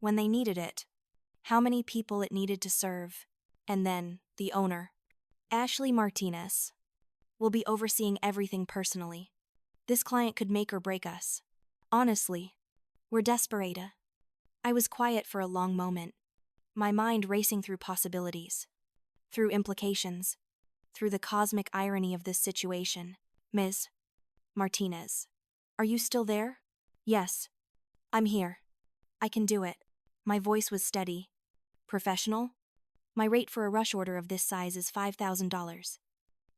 when they needed it, how many people it needed to serve, and then the owner, Ashley Martinez, will be overseeing everything personally. This client could make or break us. Honestly, we're desperate. I was quiet for a long moment, my mind racing through possibilities, through implications, through the cosmic irony of this situation. "Ms. Martinez, are you still there?" "Yes, I'm here. I can do it." My voice was steady. "Professional? My rate for a rush order of this size is $5,000,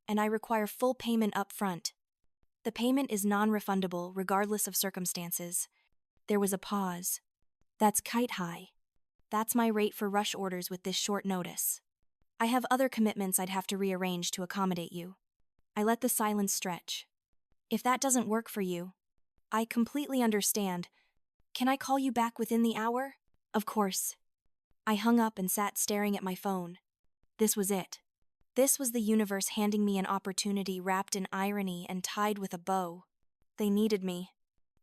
and I require full payment up front. The payment is non-refundable regardless of circumstances." There was a pause. "That's kite high. That's my rate for rush orders with this short notice. I have other commitments I'd have to rearrange to accommodate you." I let the silence stretch. "If that doesn't work for you, I completely understand. Can I call you back within the hour?" "Of course." I hung up and sat staring at my phone. This was it. This was the universe handing me an opportunity wrapped in irony and tied with a bow. They needed me.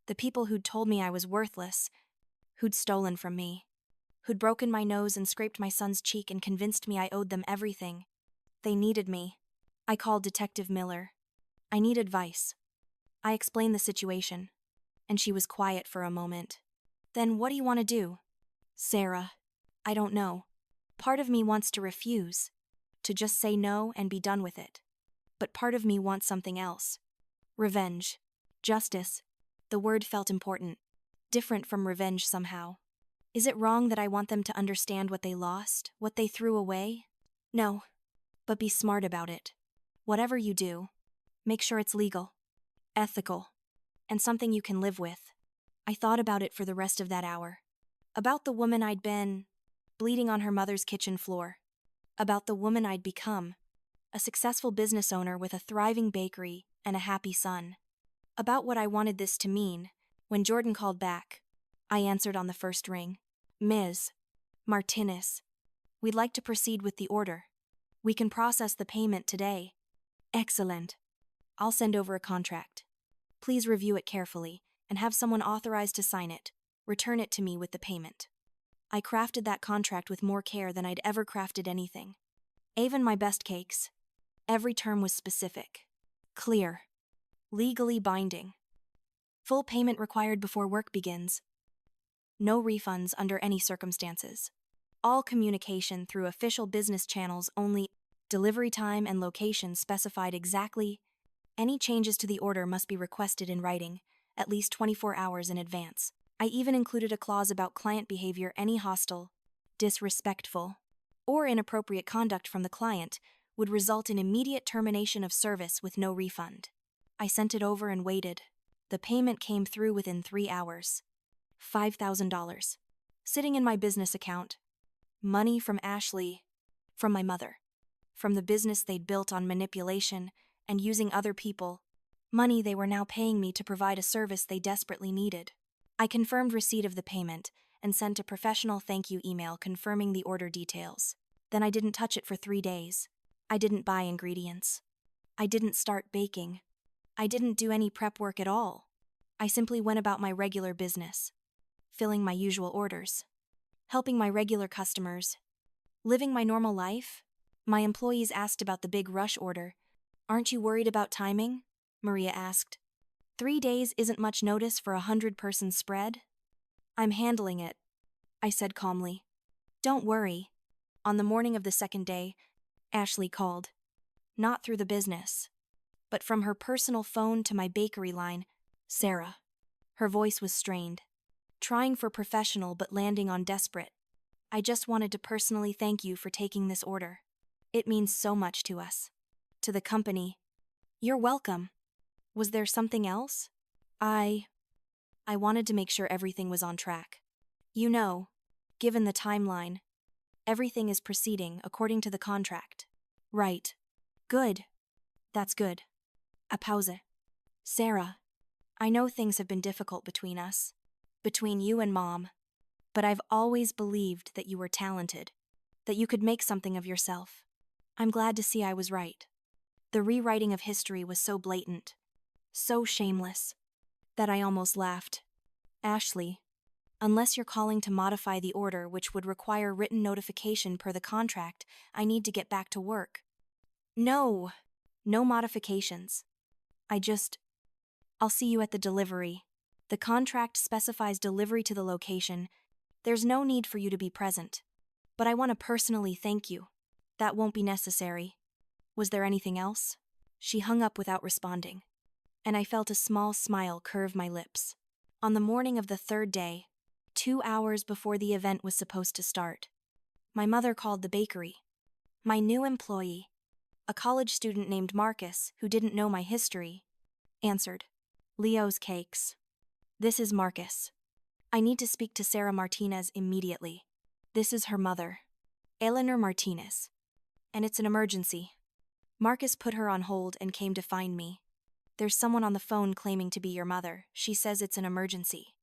The people who'd told me I was worthless, who'd stolen from me, who'd broken my nose and scraped my son's cheek and convinced me I owed them everything. They needed me. I called Detective Miller. I need advice. I explained the situation, and she was quiet for a moment. "Then what do you want to do?" "Sarah, I don't know. Part of me wants to refuse, to just say no and be done with it. But part of me wants something else. Revenge. Justice." The word felt important, different from revenge somehow. Is it wrong that I want them to understand what they lost, what they threw away? No, but be smart about it. Whatever you do, Make sure it's legal, ethical, and something you can live with. I thought about it for the rest of that hour. About the woman I'd been, bleeding on her mother's kitchen floor. About the woman I'd become, a successful business owner with a thriving bakery and a happy son. About what I wanted this to mean. When Jordan called back, I answered on the first ring. Ms. Martinez, we'd like to proceed with the order. We can process the payment today. Excellent. I'll send over a contract. Please review it carefully and have someone authorized to sign it. Return it to me with the payment. I crafted that contract with more care than I'd ever crafted anything. Even my best cakes. Every term was specific, clear, legally binding. Full payment required before work begins. No refunds under any circumstances. All communication through official business channels only. Delivery time and location specified exactly. Any changes to the order must be requested in writing, at least 24 hours in advance. I even included a clause about client behavior. Any hostile, disrespectful, or inappropriate conduct from the client would result in immediate termination of service with no refund. I sent it over and waited. The payment came through within 3 hours. $5,000. Sitting in my business account. Money from Ashley, from my mother, from the business they'd built on manipulation and using other people. Money they were now paying me to provide a service they desperately needed. I confirmed receipt of the payment and sent a professional thank you email confirming the order details. Then I didn't touch it for 3 days. I didn't buy ingredients. I didn't start baking. I didn't do any prep work at all. I simply went about my regular business, filling my usual orders, helping my regular customers, living my normal life. My employees asked about the big rush order. Aren't you worried about timing? Maria asked. 3 days isn't much notice for a 100-person spread. I'm handling it, I said calmly. Don't worry. On the morning of the second day, Ashley called. Not through the business, but from her personal phone to my bakery line. Sarah. Her voice was strained, trying for professional but landing on desperate. I just wanted to personally thank you for taking this order. It means so much to us. To the company. You're welcome. Was there something else? I wanted to make sure everything was on track. You know, given the timeline, everything is proceeding according to the contract. Right. Good. That's good. A pause. Sarah, I know things have been difficult between us, between you and Mom, but I've always believed that you were talented, that you could make something of yourself. I'm glad to see I was right. The rewriting of history was so blatant, so shameless, that I almost laughed. Ashley, unless you're calling to modify the order, which would require written notification per the contract, I need to get back to work. No modifications. I'll see you at the delivery. The contract specifies delivery to the location. There's no need for you to be present. But I want to personally thank you. That won't be necessary. Was there anything else? She hung up without responding, and I felt a small smile curve my lips. On the morning of the third day, 2 hours before the event was supposed to start, my mother called the bakery. My new employee, a college student named Marcus, who didn't know my history, answered. Leo's Cakes. This is Marcus. I need to speak to Sarah Martinez immediately. This is her mother, Eleanor Martinez. And it's an emergency. Marcus put her on hold and came to find me. There's someone on the phone claiming to be your mother. She says it's an emergency.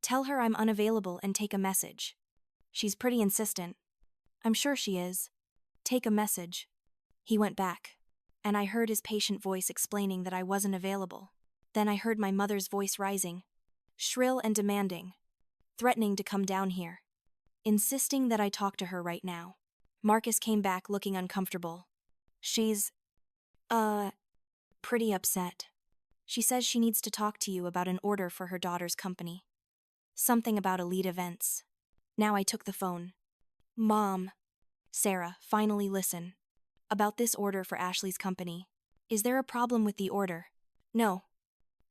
Tell her I'm unavailable and take a message. She's pretty insistent. I'm sure she is. Take a message. He went back, and I heard his patient voice explaining that I wasn't available. Then I heard my mother's voice rising, shrill and demanding, threatening to come down here, insisting that I talk to her right now. Marcus came back looking uncomfortable. She's, pretty upset. She says she needs to talk to you about an order for her daughter's company. Something about elite events. Now I took the phone. Mom. Sarah, finally listen. About this order for Ashley's company. Is there a problem with the order? No.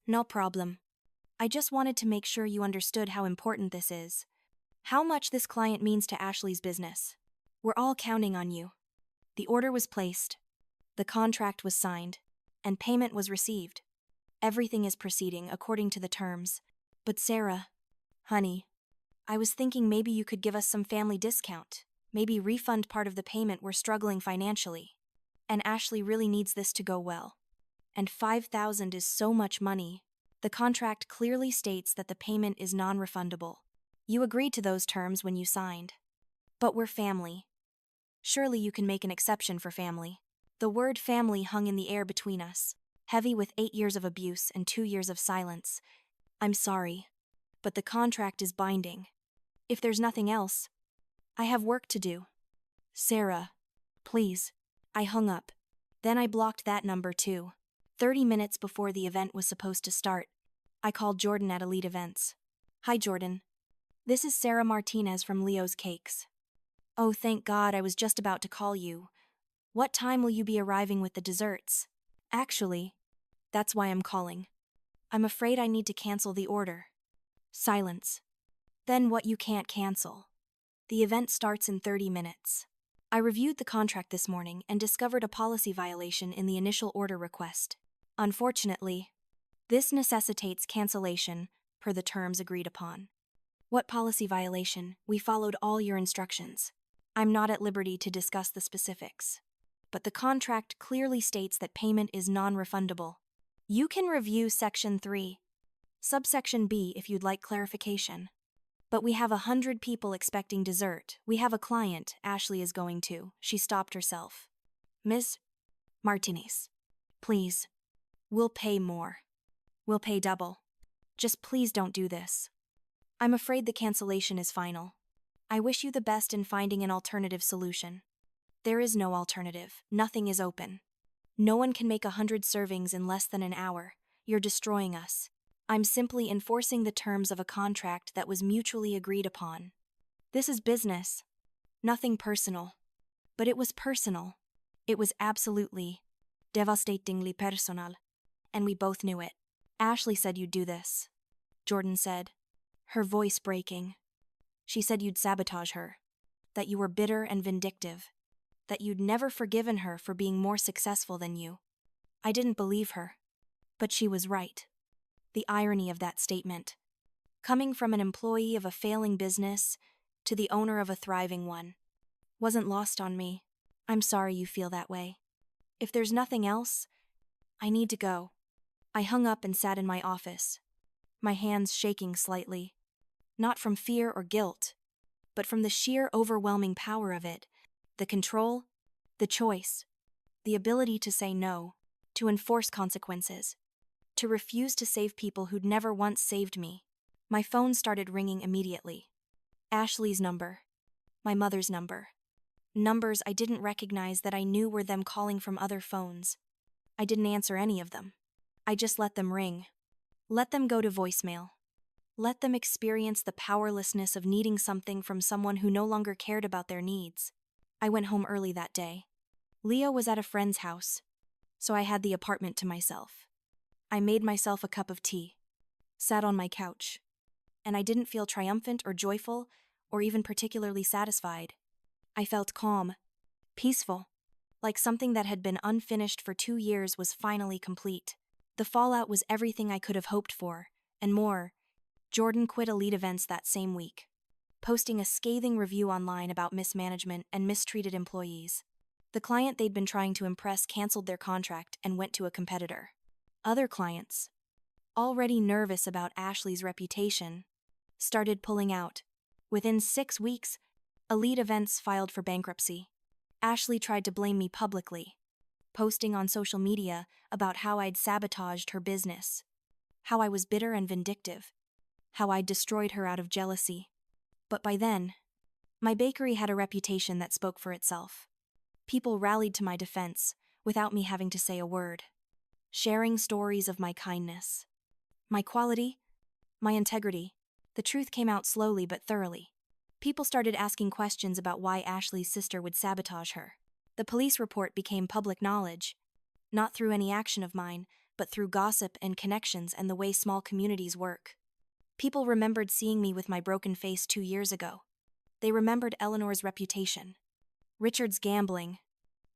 No problem. I just wanted to make sure you understood how important this is. How much this client means to Ashley's business. We're all counting on you. The order was placed. The contract was signed. and payment was received. Everything is proceeding according to the terms. But Sarah, honey, I was thinking maybe you could give us some family discount. Maybe refund part of the payment. We're struggling financially. And Ashley really needs this to go well. And $5,000 is so much money. The contract clearly states that the payment is non-refundable. You agreed to those terms when you signed. But we're family. Surely you can make an exception for family. The word family hung in the air between us, heavy with 8 years of abuse and 2 years of silence. I'm sorry, but the contract is binding. If there's nothing else, I have work to do. Sarah, please. I hung up. Then I blocked that number too. 30 minutes before the event was supposed to start, I called Jordan at Elite Events. Hi, Jordan. This is Sarah Martinez from Leo's Cakes. Oh, thank God, I was just about to call you. What time will you be arriving with the desserts? Actually, that's why I'm calling. I'm afraid I need to cancel the order. Silence. Then what? You can't cancel. The event starts in 30 minutes. I reviewed the contract this morning and discovered a policy violation in the initial order request. Unfortunately, this necessitates cancellation per the terms agreed upon. What policy violation? We followed all your instructions. I'm not at liberty to discuss the specifics. But the contract clearly states that payment is non-refundable. You can review Section 3, Subsection B if you'd like clarification. But we have 100 people expecting dessert. We have a client Ashley is going to. She stopped herself. Ms. Martinez, please. We'll pay more. We'll pay double. Just please don't do this. I'm afraid the cancellation is final. I wish you the best in finding an alternative solution. There is no alternative. Nothing is open. No one can make 100 servings in less than an hour. You're destroying us. I'm simply enforcing the terms of a contract that was mutually agreed upon. This is business. Nothing personal. But it was personal. It was absolutely, devastatingly personal. And we both knew it. Ashley said you'd do this. Jordan said, her voice breaking. She said you'd sabotage her. That you were bitter and vindictive. That you'd never forgiven her for being more successful than you. I didn't believe her. But she was right. The irony of that statement. Coming from an employee of a failing business to the owner of a thriving one. Wasn't lost on me. I'm sorry you feel that way. If there's nothing else, I need to go. I hung up and sat in my office, my hands shaking slightly. Not from fear or guilt, but from the sheer overwhelming power of it. The control, the choice, the ability to say no, to enforce consequences, to refuse to save people who'd never once saved me. My phone started ringing immediately. Ashley's number, my mother's number. Numbers I didn't recognize that I knew were them calling from other phones. I didn't answer any of them. I just let them ring. Let them go to voicemail. Let them experience the powerlessness of needing something from someone who no longer cared about their needs. I went home early that day. Leo was at a friend's house, so I had the apartment to myself. I made myself a cup of tea, sat on my couch, and I didn't feel triumphant or joyful or even particularly satisfied. I felt calm, peaceful, like something that had been unfinished for 2 years was finally complete. The fallout was everything I could have hoped for, and more. Jordan quit Elite Events that same week, posting a scathing review online about mismanagement and mistreated employees. The client they'd been trying to impress canceled their contract and went to a competitor. Other clients, already nervous about Ashley's reputation, started pulling out. Within 6 weeks, Elite Events filed for bankruptcy. Ashley tried to blame me publicly, posting on social media about how I'd sabotaged her business, how I was bitter and vindictive, how I'd destroyed her out of jealousy. But by then, my bakery had a reputation that spoke for itself. People rallied to my defense without me having to say a word, sharing stories of my kindness, my quality, my integrity. The truth came out slowly but thoroughly. People started asking questions about why Ashley's sister would sabotage her. The police report became public knowledge, not through any action of mine, but through gossip and connections and the way small communities work. People remembered seeing me with my broken face 2 years ago. They remembered Eleanor's reputation, Richard's gambling,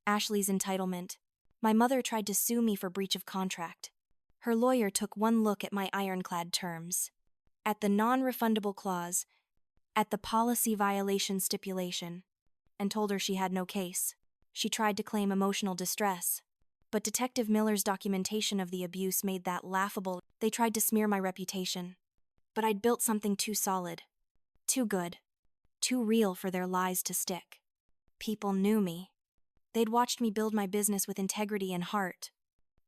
Ashley's entitlement, My mother tried to sue me for breach of contract. Her lawyer took one look at my ironclad terms, at the non-refundable clause, at the policy violation stipulation, and told her she had no case. She tried to claim emotional distress, but Detective Miller's documentation of the abuse made that laughable. They tried to smear my reputation, but I'd built something too solid, too good, too real for their lies to stick. People knew me. They'd watched me build my business with integrity and heart.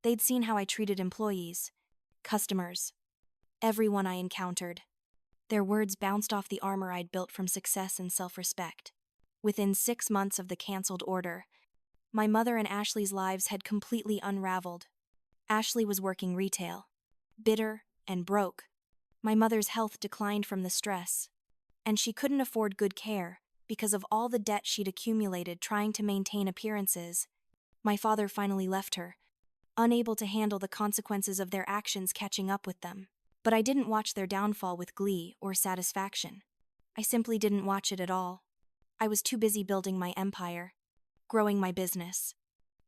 They'd seen how I treated employees, customers, everyone I encountered. Their words bounced off the armor I'd built from success and self-respect. Within 6 months of the canceled order, my mother and Ashley's lives had completely unraveled. Ashley was working retail, bitter and broke. My mother's health declined from the stress, and she couldn't afford good care because of all the debt she'd accumulated trying to maintain appearances. My father finally left her, unable to handle the consequences of their actions catching up with them. But I didn't watch their downfall with glee or satisfaction. I simply didn't watch it at all. I was too busy building my empire, growing my business,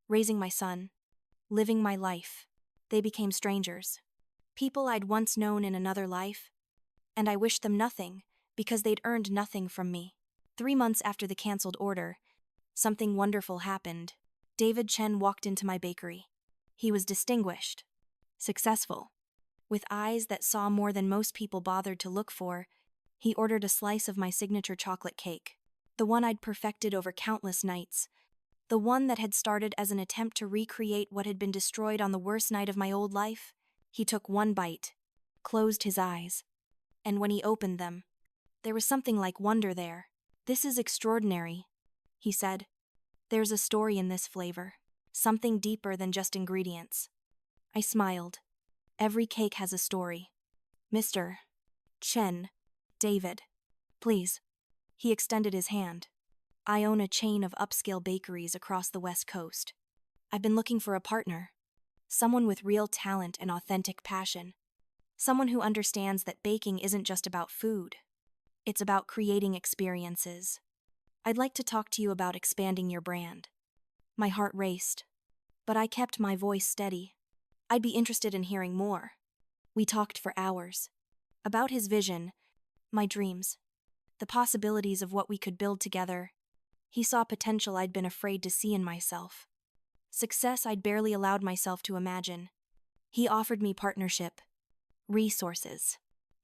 raising my son, living my life. They became strangers, people I'd once known in another life, and I wished them nothing because they'd earned nothing from me. 3 months after the canceled order, something wonderful happened. David Chen walked into my bakery. He was distinguished, successful, with eyes that saw more than most people bothered to look for. He ordered a slice of my signature chocolate cake, the one I'd perfected over countless nights, the one that had started as an attempt to recreate what had been destroyed on the worst night of my old life. He took one bite, closed his eyes, and when he opened them, there was something like wonder there. "This is extraordinary," he said. "There's a story in this flavor, something deeper than just ingredients." I smiled. Every cake has a story. "Mr. Chen, David, please." He extended his hand. "I own a chain of upscale bakeries across the West Coast. I've been looking for a partner, someone with real talent and authentic passion, someone who understands that baking isn't just about food. It's about creating experiences. I'd like to talk to you about expanding your brand." My heart raced, but I kept my voice steady. I'd be interested in hearing more. We talked for hours. About his vision, my dreams, the possibilities of what we could build together. He saw potential I'd been afraid to see in myself, success I'd barely allowed myself to imagine. He offered me partnership, resources,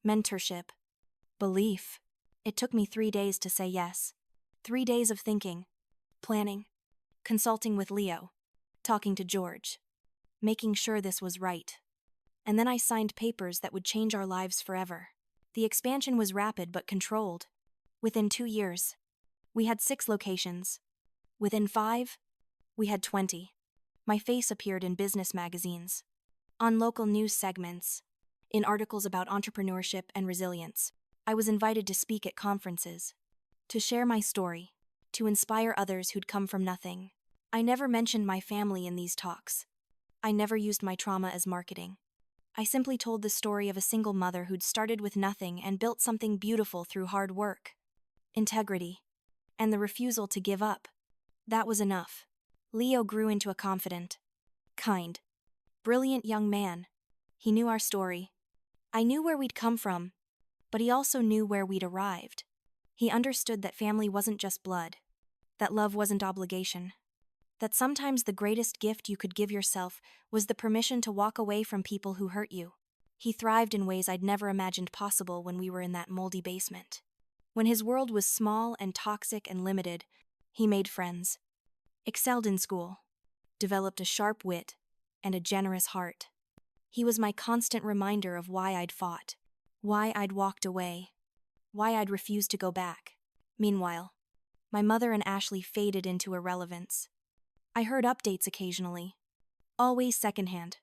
mentorship, belief. It took me 3 days to say yes. 3 days of thinking, planning, consulting with Leo, talking to George, making sure this was right. And then I signed papers that would change our lives forever. The expansion was rapid but controlled. Within 2 years, we had 6 locations. Within 5, we had 20. My face appeared in business magazines, on local news segments, in articles about entrepreneurship and resilience. I was invited to speak at conferences, to share my story, to inspire others who'd come from nothing. I never mentioned my family in these talks. I never used my trauma as marketing. I simply told the story of a single mother who'd started with nothing and built something beautiful through hard work, integrity, and the refusal to give up. That was enough. Leo grew into a confident, kind, brilliant young man. He knew our story. I knew where we'd come from, but he also knew where we'd arrived. He understood that family wasn't just blood, that love wasn't obligation, that sometimes the greatest gift you could give yourself was the permission to walk away from people who hurt you. He thrived in ways I'd never imagined possible when we were in that moldy basement. When his world was small and toxic and limited, he made friends, excelled in school, developed a sharp wit and a generous heart. He was my constant reminder of why I'd fought, why I'd walked away, why I'd refused to go back. Meanwhile, my mother and Ashley faded into irrelevance. I heard updates occasionally, always secondhand,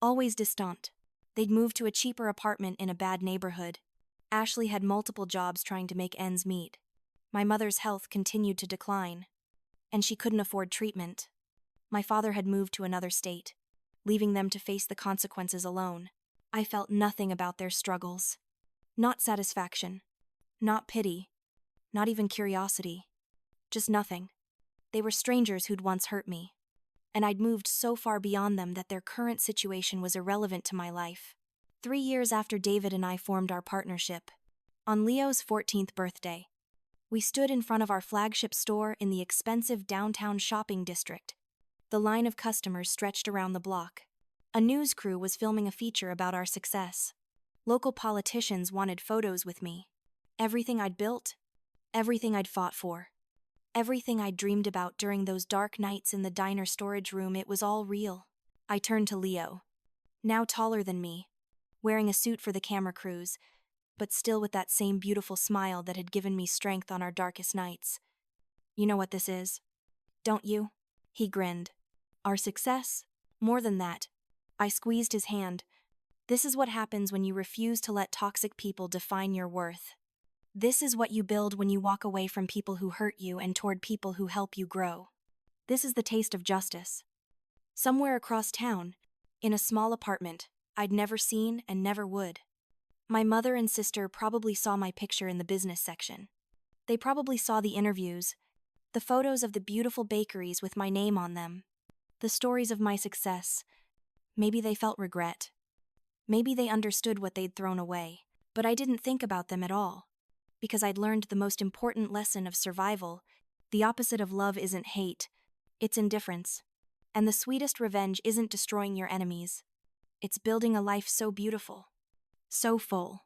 always distant. They'd moved to a cheaper apartment in a bad neighborhood. Ashley had multiple jobs trying to make ends meet. My mother's health continued to decline, and she couldn't afford treatment. My father had moved to another state, leaving them to face the consequences alone. I felt nothing about their struggles. Not satisfaction, not pity, not even curiosity. Just nothing. They were strangers who'd once hurt me. and I'd moved so far beyond them that their current situation was irrelevant to my life. 3 years after David and I formed our partnership, on Leo's 14th birthday, we stood in front of our flagship store in the expensive downtown shopping district. The line of customers stretched around the block. A news crew was filming a feature about our success. Local politicians wanted photos with me. Everything I'd built, everything I'd fought for, everything I'd dreamed about during those dark nights in the diner storage room, it was all real. I turned to Leo, now taller than me, wearing a suit for the camera crews, but still with that same beautiful smile that had given me strength on our darkest nights. You know what this is, don't you? He grinned. Our success? More than that. I squeezed his hand. This is what happens when you refuse to let toxic people define your worth. This is what you build when you walk away from people who hurt you and toward people who help you grow. This is the taste of justice. Somewhere across town, in a small apartment I'd never seen and never would. My mother and sister probably saw my picture in the business section. They probably saw the interviews, the photos of the beautiful bakeries with my name on them, the stories of my success. Maybe they felt regret. Maybe they understood what they'd thrown away, but I didn't think about them at all, because I'd learned the most important lesson of survival. The opposite of love isn't hate, it's indifference. And the sweetest revenge isn't destroying your enemies. It's building a life so beautiful, so full,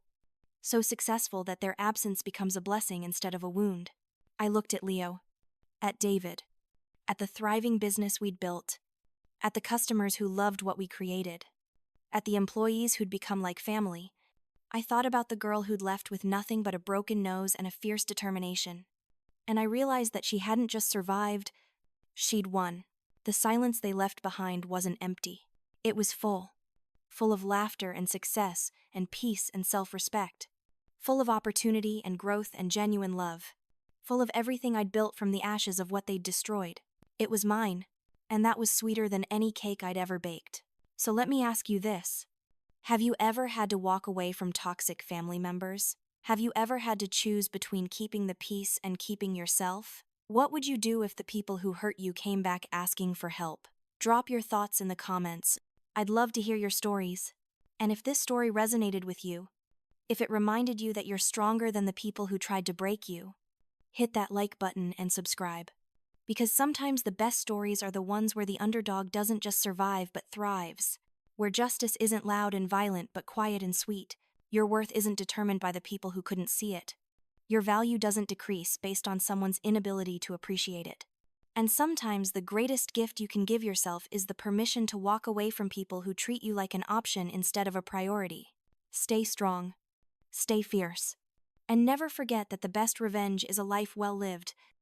so successful that their absence becomes a blessing instead of a wound. I looked at Leo, at David, at the thriving business we'd built, at the customers who loved what we created, at the employees who'd become like family. I thought about the girl who'd left with nothing but a broken nose and a fierce determination. And I realized that she hadn't just survived, she'd won. The silence they left behind wasn't empty. It was full of laughter and success and peace and self-respect, full of opportunity and growth and genuine love, full of everything I'd built from the ashes of what they'd destroyed. It was mine, and that was sweeter than any cake I'd ever baked. So let me ask you this. Have you ever had to walk away from toxic family members? Have you ever had to choose between keeping the peace and keeping yourself? What would you do if the people who hurt you came back asking for help? Drop your thoughts in the comments. I'd love to hear your stories. And if this story resonated with you, if it reminded you that you're stronger than the people who tried to break you, hit that like button and subscribe. Because sometimes the best stories are the ones where the underdog doesn't just survive but thrives, where justice isn't loud and violent but quiet and sweet. Your worth isn't determined by the people who couldn't see it. Your value doesn't decrease based on someone's inability to appreciate it. And sometimes the greatest gift you can give yourself is the permission to walk away from people who treat you like an option instead of a priority. Stay strong, stay fierce, and never forget that the best revenge is a life well lived,